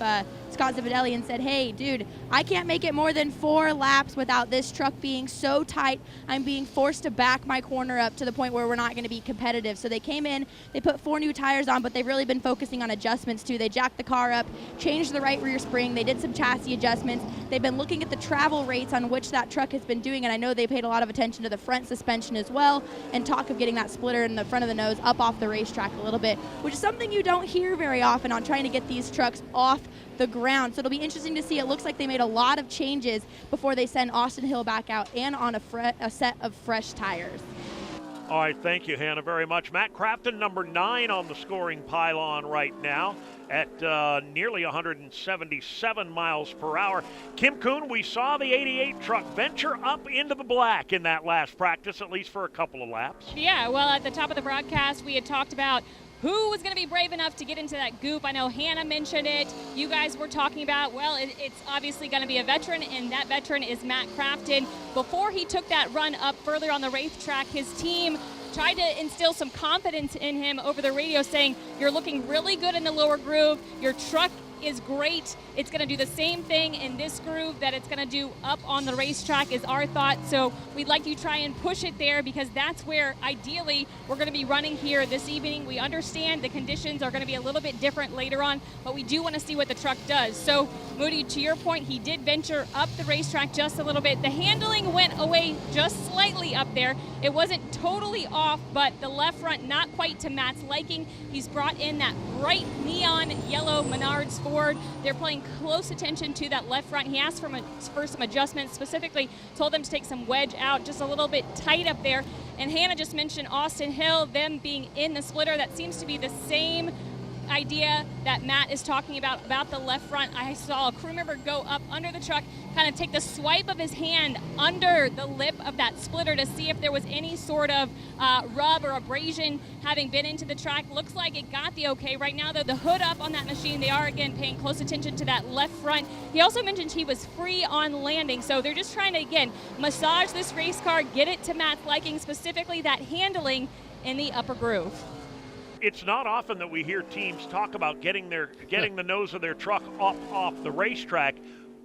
Scott Zividelli, and said, hey, dude, I can't make it more than 4 laps without this truck being so tight. I'm being forced to back my corner up to the point where we're not going to be competitive. So they came in, they put 4 new tires on, but they've really been focusing on adjustments too. They jacked the car up, changed the right rear spring, they did some chassis adjustments. They've been looking at the travel rates on which that truck has been doing, and I know they paid a lot of attention to the front suspension as well, and talk of getting that splitter in the front of the nose up off the racetrack a little bit, which is something you don't hear very often on trying to get these trucks off the ground. So it'll be interesting to see. It looks like they made a lot of changes before they send Austin Hill back out and on a set of fresh tires. All right, thank you, Hannah, very much. Matt Crafton, number 9 on the scoring pylon right now at nearly 177 miles per hour. Kim Kuhn, we saw the 88 truck venture up into the black in that last practice, at least for a couple of laps. Yeah, well, at the top of the broadcast, we had talked about who was going to be brave enough to get into that goop. I know Hannah mentioned it. You guys were talking about, well, it's obviously going to be a veteran, and that veteran is Matt Crafton. Before he took that run up further on the racetrack, his team tried to instill some confidence in him over the radio, saying, you're looking really good in the lower groove. Your truck is great. It's going to do the same thing in this groove that it's going to do up on the racetrack is our thought. So we'd like you to try and push it there, because that's where ideally we're going to be running here this evening. We understand the conditions are going to be a little bit different later on, but we do want to see what the truck does. So Moody, to your point, he did venture up the racetrack just a little bit. The handling went away just slightly up there. It wasn't totally off, but the left front not quite to Matt's liking. He's brought in that bright neon yellow Menards Ford. They're paying close attention to that left front. He asked for some adjustments, specifically told them to take some wedge out, just a little bit tight up there. And Hannah just mentioned Austin Hill, them being in the splitter. That seems to be the same idea that Matt is talking about the left front. I saw a crew member go up under the truck, kind of take the swipe of his hand under the lip of that splitter to see if there was any sort of rub or abrasion having been into the track. Looks like it got the okay. Right now, though, the hood up on that machine, they are, again, paying close attention to that left front. He also mentioned he was free on landing, so they're just trying to, again, massage this race car, get it to Matt's liking, specifically that handling in the upper groove. It's not often that we hear teams talk about getting the nose of their truck up off the racetrack,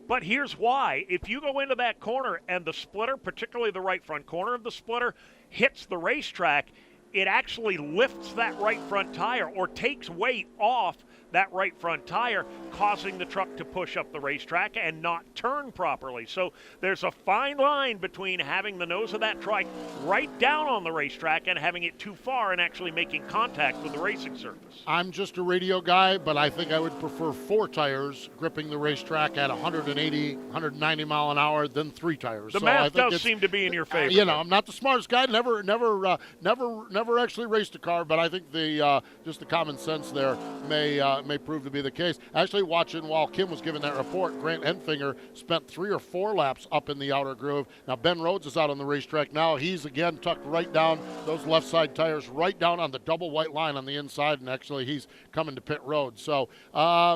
but here's why. If you go into that corner and the splitter, particularly the right front corner of the splitter, hits the racetrack, it actually lifts that right front tire or takes weight off that right front tire, causing the truck to push up the racetrack and not turn properly. So there's a fine line between having the nose of that truck right down on the racetrack and having it too far and actually making contact with the racing surface. I'm just a radio guy, but I think I would prefer 4 tires gripping the racetrack at 180, 190 mile an hour than 3 tires. The math does seem to be in your favor. I'm not the smartest guy. Never never actually raced a car, but I think the just the common sense there may prove to be the case. Actually, watching while Kim was giving that report, Grant Enfinger spent 3 or 4 laps up in the outer groove. Now, Ben Rhodes is out on the racetrack now. He's, again, tucked right down those left side tires, right down on the double white line on the inside, and actually he's coming to pit road. So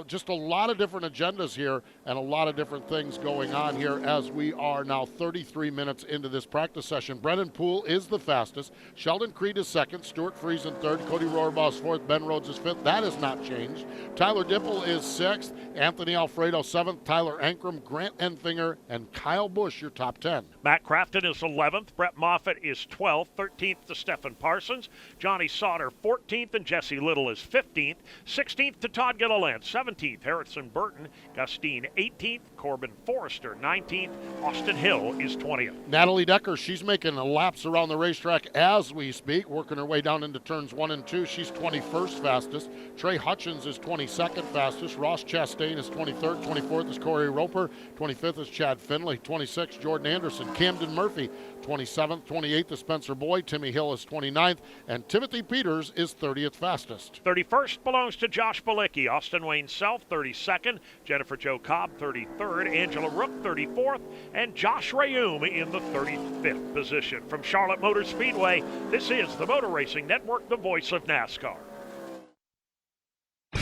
just a lot of different agendas here and a lot of different things going on here as we are now 33 minutes into this practice session. Brennan Poole is the fastest. Sheldon Creed is second. Stuart Friesen third. Cody Rohrbaugh is fourth. Ben Rhodes is fifth. That has not changed. Tyler Dipple is sixth. Anthony Alfredo seventh. Tyler Ankrum, Grant Enfinger, and Kyle Busch, your top 10. Matt Crafton is 11th. Brett Moffitt is 12th. 13th to Stephen Parsons. Johnny Sauter 14th, and Jesse Little is 15th. 16th to Todd Gilliland. 17th, Harrison Burton. Gustine 18th. Corbin Forrester 19th. Austin Hill is 20th. Natalie Decker, she's making laps around the racetrack as we speak, working her way down into turns 1 and 2. She's 21st fastest. Trey Hutchins is 22nd fastest. Ross Chastain is 23rd. 24th is Corey Roper. 25th is Chad Finley. 26th, Jordan Anderson. Camden Murphy, 27th. 28th is Spencer Boyd. Timmy Hill is 29th. And Timothy Peters is 30th fastest. 31st belongs to Josh Balicki. Austin Wayne Self, 32nd. Jennifer Jo Cobb, 33rd. Angela Rook, 34th. And Josh Rayum in the 35th position. From Charlotte Motor Speedway, this is the Motor Racing Network, the voice of NASCAR.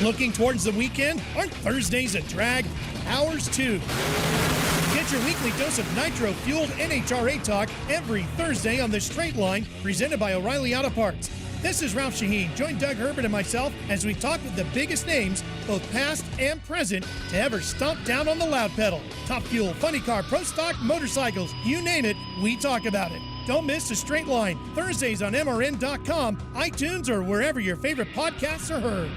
Looking towards the weekend? Aren't Thursdays a drag? Ours too. Get your weekly dose of nitro-fueled NHRA talk every Thursday on The Straight Line, presented by O'Reilly Auto Parts. This is Ralph Shaheen. Join Doug Herbert and myself as we talk with the biggest names, both past and present, to ever stomp down on the loud pedal. Top Fuel, Funny Car, Pro Stock, motorcycles, you name it, we talk about it. Don't miss The Straight Line, Thursdays on MRN.com, iTunes, or wherever your favorite podcasts are heard.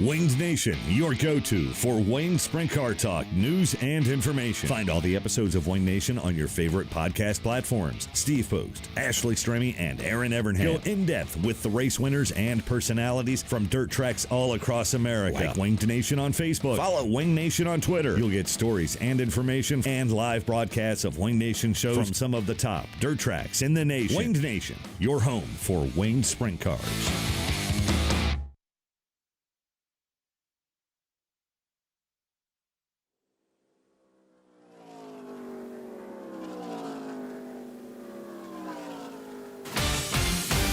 Winged Nation, your go-to for Wayne Sprint Car talk, news, and information. Find all the episodes of Winged Nation on your favorite podcast platforms. Steve Post, Ashley Stremme, and Aaron Evernhead go in-depth with the race winners and personalities from dirt tracks all across America. Like Winged Nation on Facebook. Follow Winged Nation on Twitter. You'll get stories and information and live broadcasts of Winged Nation shows from some of the top dirt tracks in the nation. Winged Nation, your home for winged sprint cars.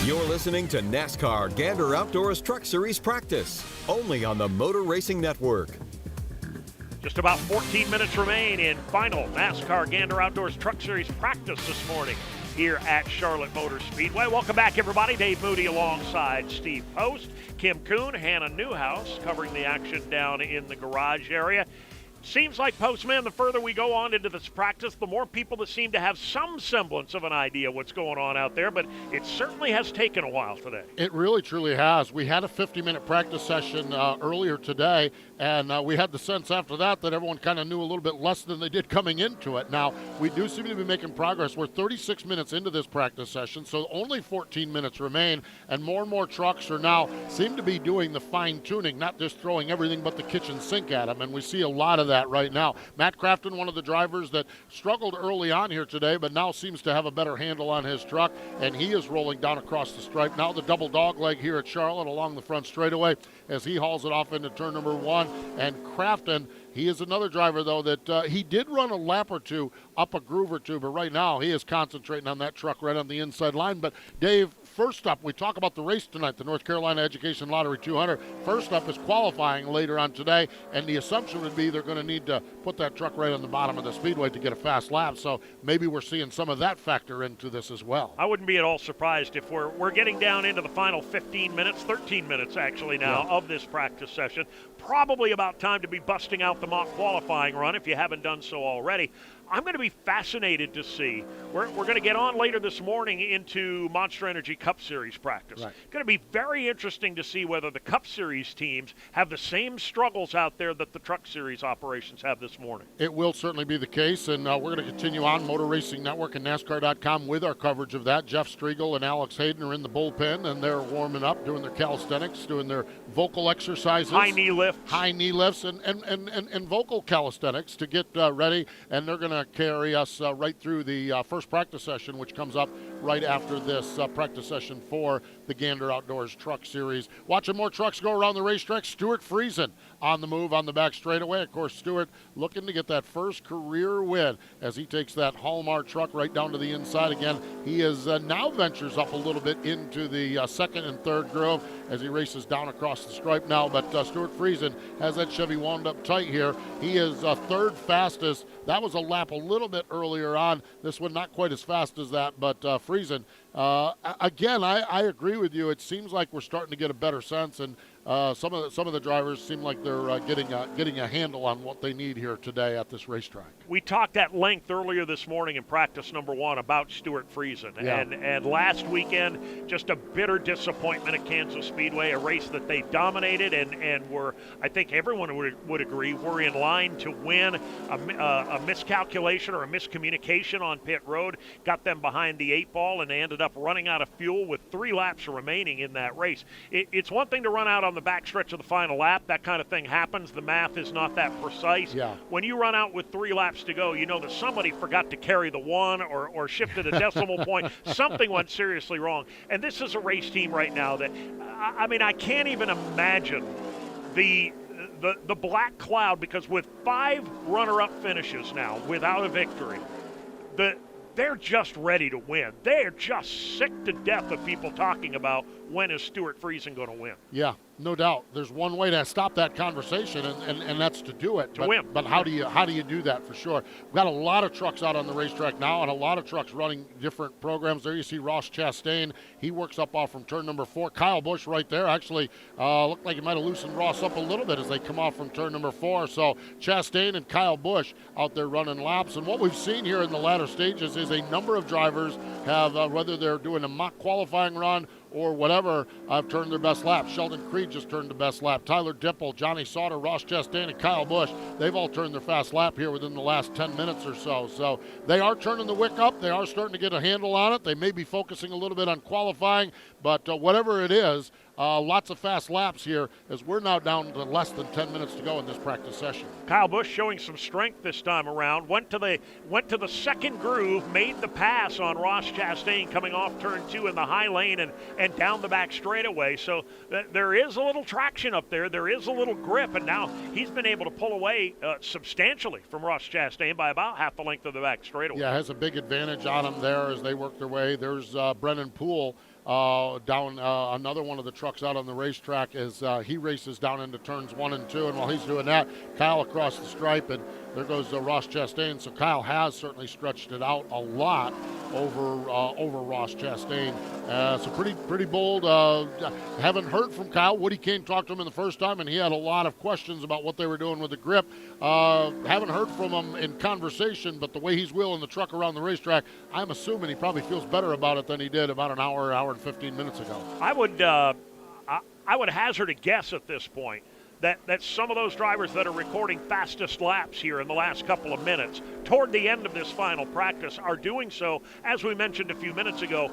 You're listening to NASCAR Gander Outdoors Truck Series practice, only on the Motor Racing Network. Just about 14 minutes remain in final NASCAR Gander Outdoors Truck Series practice this morning here at Charlotte Motor Speedway. Welcome back, everybody. Dave Moody alongside Steve Post, Kim Kuhn, Hannah Newhouse covering the action down in the garage area. Seems like, Postman, the further we go on into this practice, the more people that seem to have some semblance of an idea what's going on out there, but it certainly has taken a while today. It really, truly has. We had a 50-minute practice session earlier today, and we had the sense after that everyone kind of knew a little bit less than they did coming into it. Now, we do seem to be making progress. We're 36 minutes into this practice session, so only 14 minutes remain, and more trucks are now seem to be doing the fine-tuning, not just throwing everything but the kitchen sink at them, and we see a lot of that right now. Matt Crafton, one of the drivers that struggled early on here today, but now seems to have a better handle on his truck, and he is rolling down across the stripe. Now the double dog leg here at Charlotte along the front straightaway as he hauls it off into turn number 1. And Crafton, he is another driver, though, that he did run a lap or two up a groove or two, but right now he is concentrating on that truck right on the inside line. But, Dave, first up, we talk about the race tonight, the North Carolina Education Lottery 200. First up is qualifying later on today, and the assumption would be they're going to need to put that truck right on the bottom of the speedway to get a fast lap, so maybe we're seeing some of that factor into this as well. I wouldn't be at all surprised if we're getting down into the final 15 minutes, 13 minutes actually now of this practice session. Probably about time to be busting out the mock qualifying run if you haven't done so already. I'm going to be fascinated to see. We're going to get on later this morning into Monster Energy Cup Series practice. Right. It's going to be very interesting to see whether the Cup Series teams have the same struggles out there that the Truck Series operations have this morning. It will certainly be the case, and we're going to continue on Motor Racing Network and NASCAR.com with our coverage of that. Jeff Striegel and Alex Hayden are in the bullpen, and they're warming up, doing their calisthenics, doing their vocal exercises. High knee lifts, and vocal calisthenics to get ready, and they're going to carry us right through the first practice session, which comes up right after this practice session for the Gander Outdoors Truck Series. Watching more trucks go around the racetrack, Stewart Friesen on the move on the back straightaway. Of course, Stewart looking to get that first career win as he takes that Hallmark truck right down to the inside again. He is now ventures up a little bit into the second and third groove as he races down across the stripe now. But Stewart Friesen has that Chevy wound up tight here. He is third fastest. That was a lap a little bit earlier on. This one not quite as fast as that, but Friesen, again, I agree with you. It seems like we're starting to get a better sense, and some of the drivers seem like they're getting a handle on what they need here today at this racetrack. We talked at length earlier this morning in practice number 1 about Stewart Friesen, and last weekend just a bitter disappointment at Kansas Speedway, a race that they dominated and were, I think everyone would agree, were in line to win. A miscalculation or a miscommunication on pit road got them behind the 8 ball, and they ended up running out of fuel with 3 laps remaining in that race. It's one thing to run out on the backstretch of the final lap. That kind of thing happens. The math is not that precise. Yeah. When you run out with 3 laps to go, you know that somebody forgot to carry the 1 or shifted a decimal point. Something went seriously wrong. And this is a race team right now that, I mean, I can't even imagine the black cloud, because with 5 runner-up finishes now without a victory, they're just ready to win. They're just sick to death of people talking about when is Stewart Friesen going to win. Yeah, no doubt. There's one way to stop that conversation, and that's to do it. To win. But how do you do that for sure? We've got a lot of trucks out on the racetrack now, and a lot of trucks running different programs. There you see Ross Chastain. He works up off from turn number 4. Kyle Busch right there actually looked like he might have loosened Ross up a little bit as they come off from turn number 4. So Chastain and Kyle Busch out there running laps. And what we've seen here in the latter stages is a number of drivers have, whether they're doing a mock qualifying run or whatever, I've turned their best lap. Sheldon Creed just turned the best lap. Tyler Dipple, Johnny Sauter, Ross Chastain, and Kyle Busch, they've all turned their fast lap here within the last 10 minutes or so. So they are turning the wick up. They are starting to get a handle on it. They may be focusing a little bit on qualifying, but whatever it is, lots of fast laps here as we're now down to less than 10 minutes to go in this practice session. Kyle Busch showing some strength this time around. Went to the second groove, made the pass on Ross Chastain coming off turn 2 in the high lane and down the back straightaway. So there is a little traction up there. There is a little grip, and now he's been able to pull away substantially from Ross Chastain by about half the length of the back straightaway. Yeah, has a big advantage on him there as they work their way. There's Brennan Poole down another one of the trucks out on the racetrack as he races down into turns 1 and 2, and while he's doing that, Kyle across the stripe, and there goes Ross Chastain. So Kyle has certainly stretched it out a lot over Ross Chastain. So pretty bold. Haven't heard from Kyle. Woody Kane talked to him in the first time, and he had a lot of questions about what they were doing with the grip. Haven't heard from him in conversation, but the way he's wheeling the truck around the racetrack, I'm assuming he probably feels better about it than he did about an hour and 15 minutes ago. I would hazard a guess at this point that some of those drivers that are recording fastest laps here in the last couple of minutes toward the end of this final practice are doing so, as we mentioned a few minutes ago,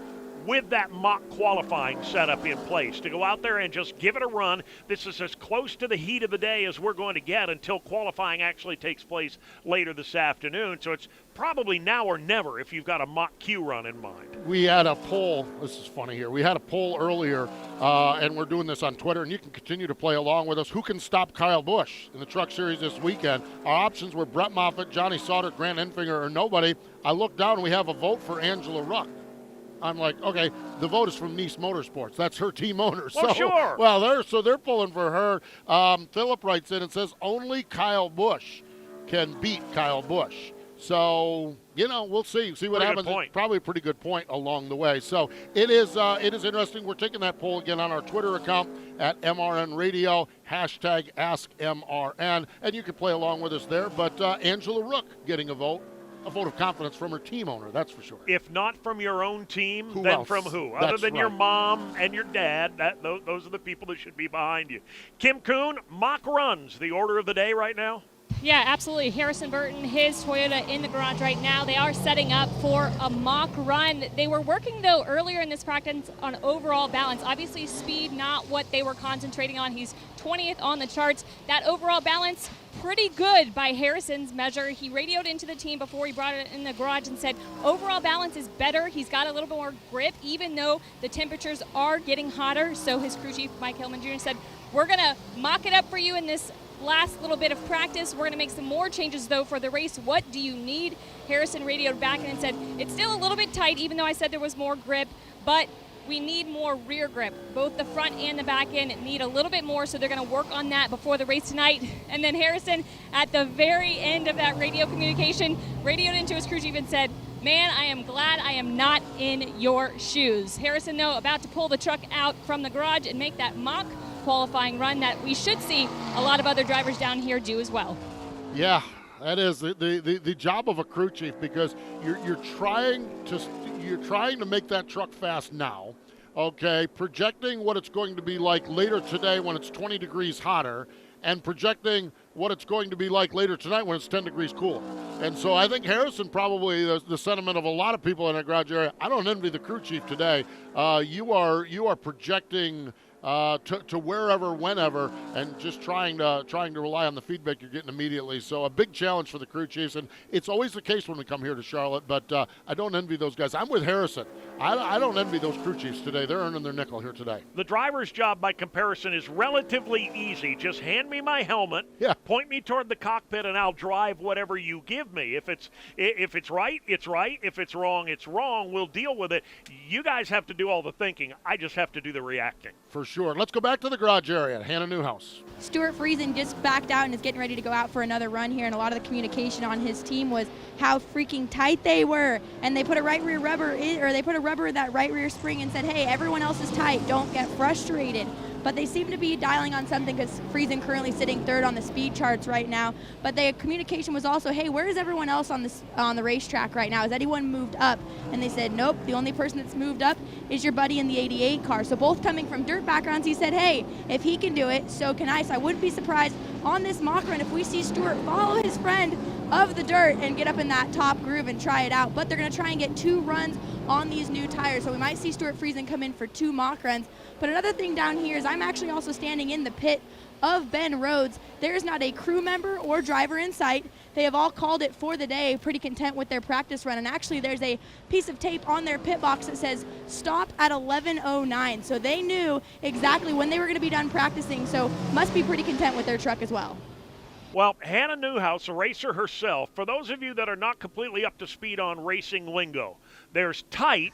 with that mock qualifying setup in place to go out there and just give it a run. This is as close to the heat of the day as we're going to get until qualifying actually takes place later this afternoon. So it's probably now or never if you've got a mock Q run in mind. We had a poll. This is funny here. We had a poll earlier, and we're doing this on Twitter, and you can continue to play along with us. Who can stop Kyle Busch in the Truck Series this weekend? Our options were Brett Moffitt, Johnny Sauter, Grant Enfinger, or nobody. I looked down, and we have a vote for Angela Ruck. I'm like, okay, the vote is from Nice Motorsports. That's her team owner. Well, sure. Well, they're pulling for her. Philip writes in and says only Kyle Busch can beat Kyle Busch. So, we'll see what happens. Probably a pretty good point along the way. So it is interesting. We're taking that poll again on our Twitter account at MRN Radio, #AskMRN, and you can play along with us there. But Angela Ruck getting a vote of confidence from her team owner, that's for sure. If not from your own team, who then else? from who? That's Other than right. your mom and your dad, those are the people that should be behind you. Kim Kuhn, mock runs, the order of the day right now? Yeah, absolutely. Harrison Burton, his Toyota in the garage right now. They are setting up for a mock run. They were working, though, earlier in this practice on overall balance. Obviously, speed, not what they were concentrating on. He's 20th on the charts. That overall balance, pretty good by Harrison's measure. He radioed into the team before he brought it in the garage and said overall balance is better. He's got a little bit more grip, even though the temperatures are getting hotter. So his crew chief, Mike Hillman Jr., said, we're going to mock it up for you in this last little bit of practice. We're going to make some more changes, though, for the race. What do you need? Harrison radioed back and said, it's still a little bit tight, even though I said there was more grip, but we need more rear grip. Both the front and the back end need a little bit more, so they're going to work on that before the race tonight. And then Harrison, at the very end of that radio communication, radioed into his crew chief and said, man, I am glad I am not in your shoes. Harrison, though, about to pull the truck out from the garage and make that mock qualifying run that we should see a lot of other drivers down here do as well. Yeah, that is the job of a crew chief, because you're trying to make that truck fast now, okay, projecting what it's going to be like later today when it's 20 degrees hotter, and projecting what it's going to be like later tonight when it's 10 degrees cooler. And so I think Harrison, probably the sentiment of a lot of people in the garage area, I don't envy the crew chief today. You are projecting to wherever, whenever, and just trying to rely on the feedback you're getting immediately. So a big challenge for the crew chiefs, and it's always the case when we come here to Charlotte, but I don't envy those guys. I'm with Harrison. I don't envy those crew chiefs today. They're earning their nickel here today. The driver's job, by comparison, is relatively easy. Just hand me my helmet, point me toward the cockpit, and I'll drive whatever you give me. If it's right, it's right. If it's wrong, it's wrong. We'll deal with it. You guys have to do all the thinking. I just have to do the reacting. For sure. Let's go back to the garage area. Hannah Newhouse. Stewart Friesen just backed out and is getting ready to go out for another run here, and a lot of the communication on his team was how freaking tight they were, and they put a right rear rubber in, or they put a rubber in that right rear spring and said, hey, everyone else is tight, don't get frustrated. But they seem to be dialing on something, because Friesen currently sitting third on the speed charts right now. But the communication was also, hey, where is everyone else on the racetrack right now? Has anyone moved up? And they said, nope, the only person that's moved up is your buddy in the 88 car. So both coming from dirt backgrounds, he said, hey, if he can do it, so can I. So I wouldn't be surprised on this mock run if we see Stewart follow his friend of the dirt and get up in that top groove and try it out. But they're going to try and get 2 runs on these new tires. So we might see Stewart Friesen come in for 2 mock runs. But another thing down here is I'm actually also standing in the pit of Ben Rhodes. There's not a crew member or driver in sight. They have all called it for the day, pretty content with their practice run. And actually there's a piece of tape on their pit box that says stop at 11:09. So they knew exactly when they were going to be done practicing. So must be pretty content with their truck as well. Well, Hannah Newhouse, a racer herself, for those of you that are not completely up to speed on racing lingo, there's tight,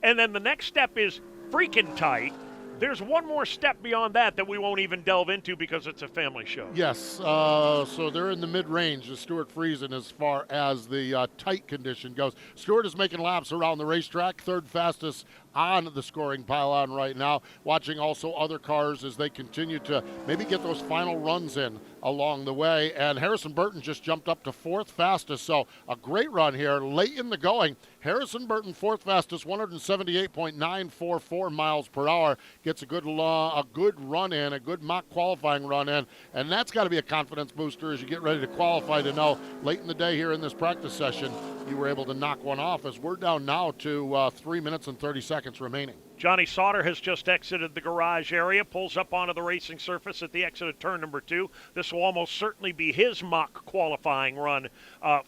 and then the next step is freaking tight. There's one more step beyond that we won't even delve into because it's a family show. Yes, so they're in the mid-range of Stewart Friesen as far as the tight condition goes. Stewart is making laps around the racetrack, third fastest on the scoring pylon right now, watching also other cars as they continue to maybe get those final runs in along the way. And Harrison Burton just jumped up to 4th fastest, so a great run here late in the going. Harrison Burton, 4th fastest, 178.944 miles per hour, gets a good run in, a good mock qualifying run in, and that's got to be a confidence booster as you get ready to qualify, to know late in the day here in this practice session you were able to knock one off, as we're down now to 3 minutes and 30 seconds remaining. Johnny Sauter has just exited the garage area, pulls up onto the racing surface at the exit of turn number 2. This will almost certainly be his mock qualifying run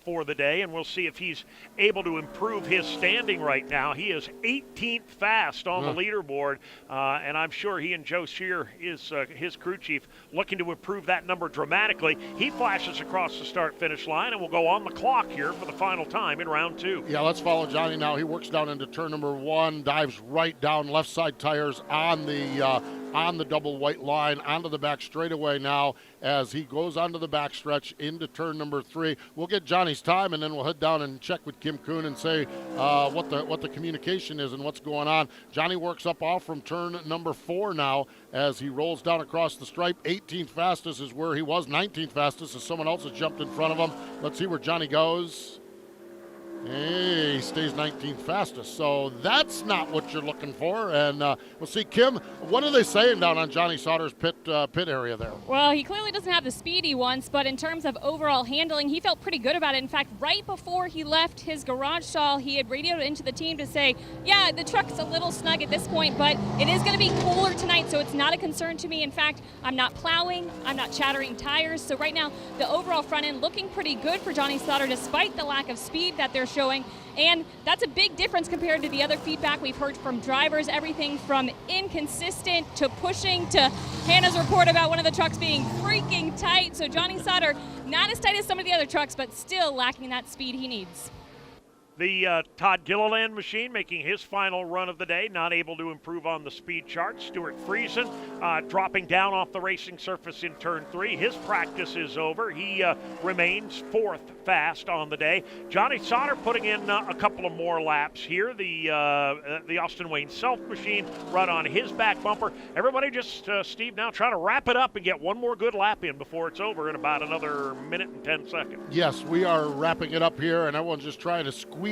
for the day, and we'll see if he's able to improve his standing right now. He is 18th fast on the leaderboard, and I'm sure he and Joe Shear, his crew chief, looking to improve that number dramatically. He flashes across the start-finish line, and we'll go on the clock here for the final time in round 2. Yeah, let's follow Johnny now. He works down into turn number 1, dives right down left side tires on the double white line onto the back straightaway now as he goes onto the back stretch into turn number 3. We'll get Johnny's time, and then we'll head down and check with Kim Kuhn and say what the communication is and what's going on. Johnny works up off from turn number 4 now as he rolls down across the stripe. 18th fastest is where he was. 19th fastest as someone else has jumped in front of him. Let's see where Johnny goes. Hey, he stays 19th fastest. So that's not what you're looking for. And we'll see, Kim, what are they saying down on Johnny Sauter's pit area there? Well, he clearly doesn't have the speed he wants, but in terms of overall handling, he felt pretty good about it. In fact, right before he left his garage stall, he had radioed into the team to say, yeah, the truck's a little snug at this point, but it is going to be cooler tonight, so it's not a concern to me. In fact, I'm not plowing, I'm not chattering tires. So right now, the overall front end looking pretty good for Johnny Sauter, despite the lack of speed that they're showing. And that's a big difference compared to the other feedback we've heard from drivers, everything from inconsistent to pushing to Hannah's report about one of the trucks being freaking tight. So Johnny Sauter, not as tight as some of the other trucks, but still lacking that speed he needs. The Todd Gilliland machine making his final run of the day, not able to improve on the speed chart. Stewart Friesen dropping down off the racing surface in turn 3. His practice is over. He remains 4th fast on the day. Johnny Sauter putting in a couple of more laps here. The Austin Wayne Self machine run on his back bumper. Everybody just, Steve, now trying to wrap it up and get one more good lap in before it's over in about another minute and 10 seconds. Yes, we are wrapping it up here, and everyone's just trying to squeeze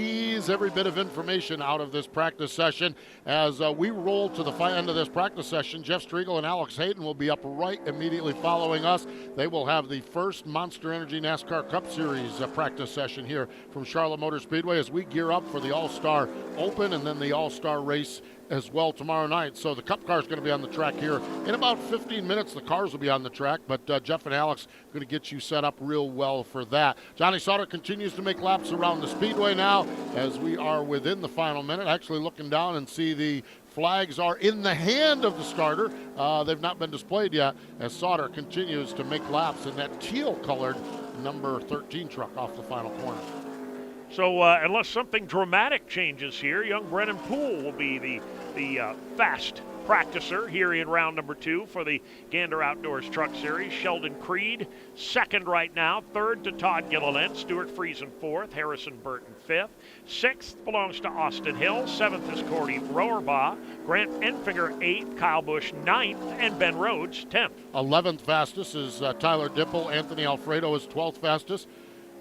every bit of information out of this practice session. As we roll to the end of this practice session, Jeff Striegel and Alex Hayden will be up right immediately following us. They will have the first Monster Energy NASCAR Cup Series practice session here from Charlotte Motor Speedway as we gear up for the All-Star Open and then the All-Star Race as well tomorrow night. So the Cup car is going to be on the track here in about 15 minutes. The cars will be on the track, but Jeff and Alex are going to get you set up real well for that. Johnny Sauter continues to make laps around the Speedway now as we are within the final minute. Actually looking down and see the flags are in the hand of the starter. They've not been displayed yet as Sauter continues to make laps in that teal-colored number 13 truck off the final corner. So unless something dramatic changes here, young Brennan Poole will be the fast practicer here in round number 2 for the Gander Outdoors Truck Series. Sheldon Creed, 2nd right now. 3rd to Todd Gilliland. Stewart Friesen, 4th. Harrison Burton, 5th. 6th belongs to Austin Hill. 7th is Cody Rohrbaugh. Grant Enfinger, 8th. Kyle Busch, 9th. And Ben Rhodes, 10th. 11th fastest is Tyler Dipple. Anthony Alfredo is 12th fastest.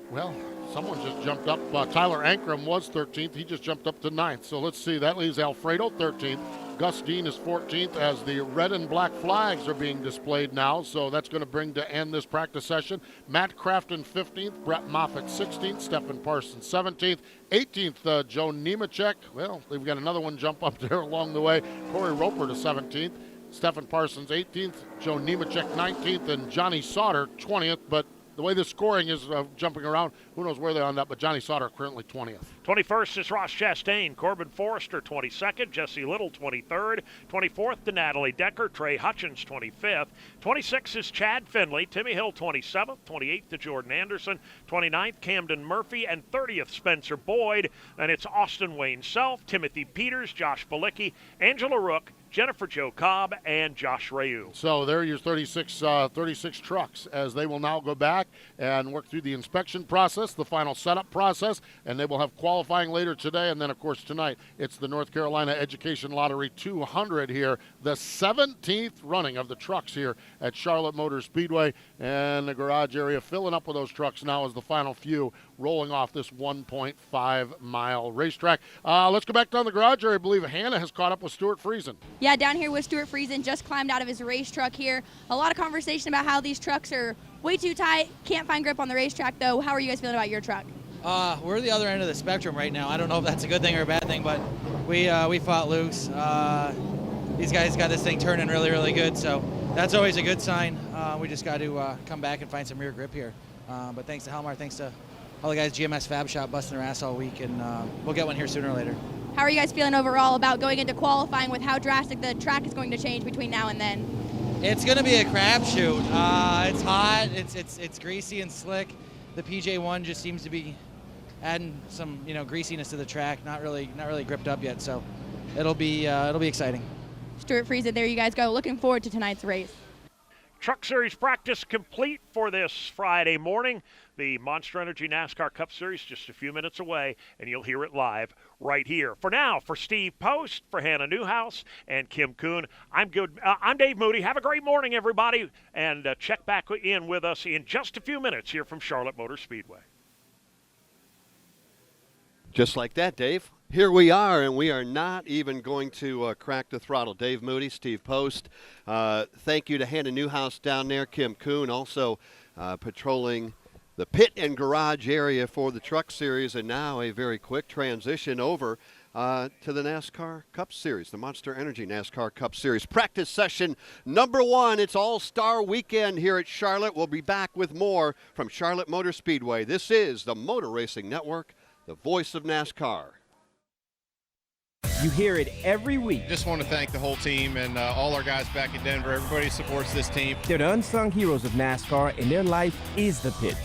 Well, someone just jumped up. Tyler Ankrum was 13th. He just jumped up to 9th. So let's see. That leaves Alfredo 13th. Gus Dean is 14th as the red and black flags are being displayed now. So that's going to bring to end this practice session. Matt Crafton 15th. Brett Moffitt 16th. Stephen Parsons 17th. 18th, Joe Nemechek. Well, they've got another one jump up there along the way. Corey Roper to 17th. Stephen Parsons 18th. Joe Nemechek 19th. And Johnny Sauter 20th. But the way the scoring is jumping around, who knows where they end up, but Johnny Sauter currently 20th. 21st is Ross Chastain. Corbin Forrester, 22nd. Jesse Little, 23rd. 24th to Natalie Decker. Trey Hutchins, 25th. 26th is Chad Finley. Timmy Hill, 27th. 28th to Jordan Anderson. 29th, Camden Murphy. And 30th, Spencer Boyd. And it's Austin Wayne Self, Timothy Peters, Josh Balicki, Angela Rook, Jennifer Jo Cobb, and Josh Rayu. So there are your 36 trucks as they will now go back and work through the inspection process, the final setup process, and they will have qualifying later today. And then, of course, tonight it's the North Carolina Education Lottery 200 here, the 17th running of the trucks here at Charlotte Motor Speedway. And the garage area filling up with those trucks now as the final few rolling off this 1.5-mile racetrack. Let's go back down the garage area. I believe Hannah has caught up with Stewart Friesen. Yeah, down here with Stewart Friesen, just climbed out of his race truck here. A lot of conversation about how these trucks are way too tight, can't find grip on the racetrack though. How are you guys feeling about your truck? We're the other end of the spectrum right now. I don't know if that's a good thing or a bad thing, but we fought loose. These guys got this thing turning really, really good, so that's always a good sign. We just got to come back and find some rear grip here. But thanks to Helmar, thanks to all the guys GMS Fab Shop busting their ass all week, and we'll get one here sooner or later. How are you guys feeling overall about going into qualifying with how drastic the track is going to change between now and then? It's going to be a crapshoot. It's hot, it's greasy and slick. The PJ1 just seems to be adding some greasiness to the track. Not really gripped up yet, so it'll be exciting. Stewart Friesen, there you guys go. Looking forward to tonight's race. Truck Series practice complete for this Friday morning. The Monster Energy NASCAR Cup Series just a few minutes away, and you'll hear it live right here. For now, for Steve Post, for Hannah Newhouse, and Kim Kuhn, I'm Dave Moody. Have a great morning, everybody, and check back in with us in just a few minutes here from Charlotte Motor Speedway. Just like that, Dave. Here we are, and we are not even going to crack the throttle. Dave Moody, Steve Post. Thank you to Hannah Newhouse down there, Kim Kuhn, also patrolling the pit and garage area for the Truck Series, and now a very quick transition over to the NASCAR Cup Series, the Monster Energy NASCAR Cup Series. Practice session number 1. It's All-Star Weekend here at Charlotte. We'll be back with more from Charlotte Motor Speedway. This is the Motor Racing Network, the voice of NASCAR. You hear it every week. Just want to thank the whole team and all our guys back in Denver. Everybody supports this team. They're the unsung heroes of NASCAR, and their life is the pits.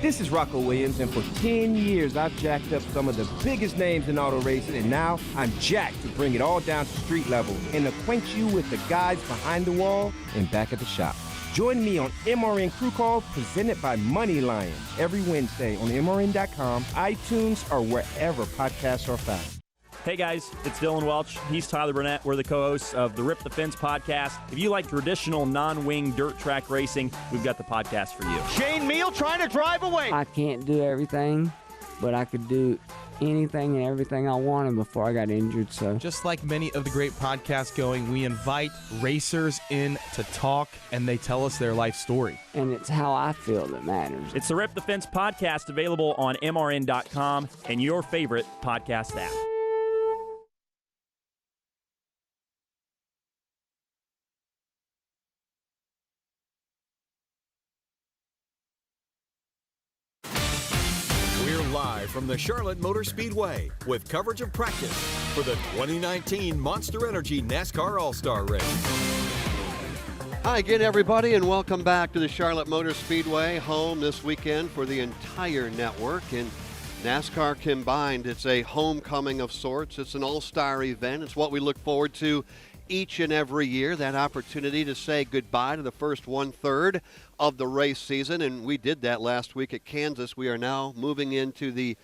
This is Rocco Williams, and for 10 years, I've jacked up some of the biggest names in auto racing, and now I'm jacked to bring it all down to street level and acquaint you with the guys behind the wall and back at the shop. Join me on MRN Crew Call, presented by Money Lion, every Wednesday on MRN.com, iTunes, or wherever podcasts are found. Hey guys, it's Dylan Welch. He's Tyler Burnett. We're the co-hosts of the Rip the Fence podcast. If you like traditional non-wing dirt track racing, we've got the podcast for you. Shane Meal trying to drive away. I can't do everything, but I could do anything and everything I wanted before I got injured. So, just like many of the great podcasts going, we invite racers in to talk, and they tell us their life story. And it's how I feel that matters. It's the Rip the Fence podcast, available on MRN.com and your favorite podcast app. Live from the Charlotte Motor Speedway with coverage of practice for the 2019 Monster Energy NASCAR All-Star Race. Hi again, everybody, and welcome back to the Charlotte Motor Speedway, home this weekend for the entire network. And NASCAR combined, it's a homecoming of sorts. It's an all-star event. It's what we look forward to each and every year, that opportunity to say goodbye to the first one-third of the race season, and we did that last week at Kansas. We are now moving into the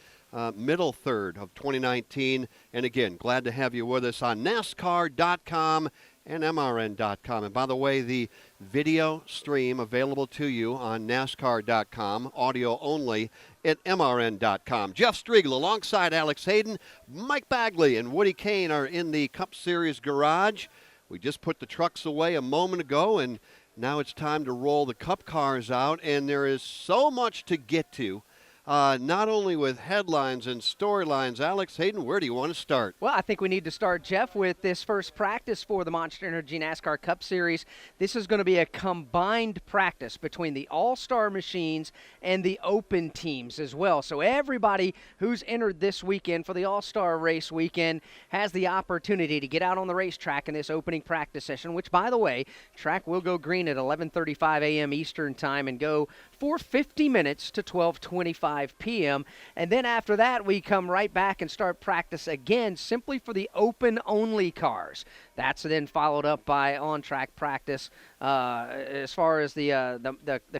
middle third of 2019, and again, glad to have you with us on NASCAR.com and MRN.com. And by the way, the video stream available to you on NASCAR.com, audio only at MRN.com. Jeff Striegel alongside Alex Hayden, Mike Bagley and Woody Kane are in the Cup Series garage. We just put the trucks away a moment ago, and now it's time to roll the Cup cars out, and there is so much to get to. Not only with headlines and storylines. Alex Hayden, where do you want to start? Well, I think we need to start, Jeff, with this first practice for the Monster Energy NASCAR Cup Series. This is going to be a combined practice between the All-Star machines and the open teams as well. So everybody who's entered this weekend for the All-Star race weekend has the opportunity to get out on the racetrack in this opening practice session, which, by the way, track will go green at 11:35 a.m. Eastern time and go for 50 minutes to 12:25 p.m. And then after that, we come right back and start practice again simply for the open-only cars. That's then followed up by on-track practice as far as the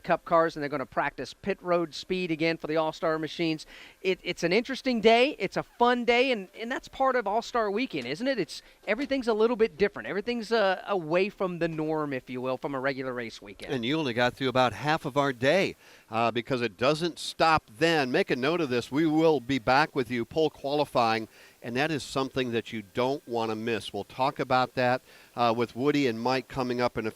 Cup cars, and they're going to practice pit road speed again for the All-Star machines. It's an interesting day. It's a fun day, and that's part of All-Star Weekend, isn't it? Everything's a little bit different. Everything's away from the norm, if you will, from a regular race weekend. And you only got through about half of our day because it doesn't stop then. Make a note of this. We will be back with you pole qualifying, and that is something that you don't want to miss. We'll talk about that with Woody and Mike coming up in a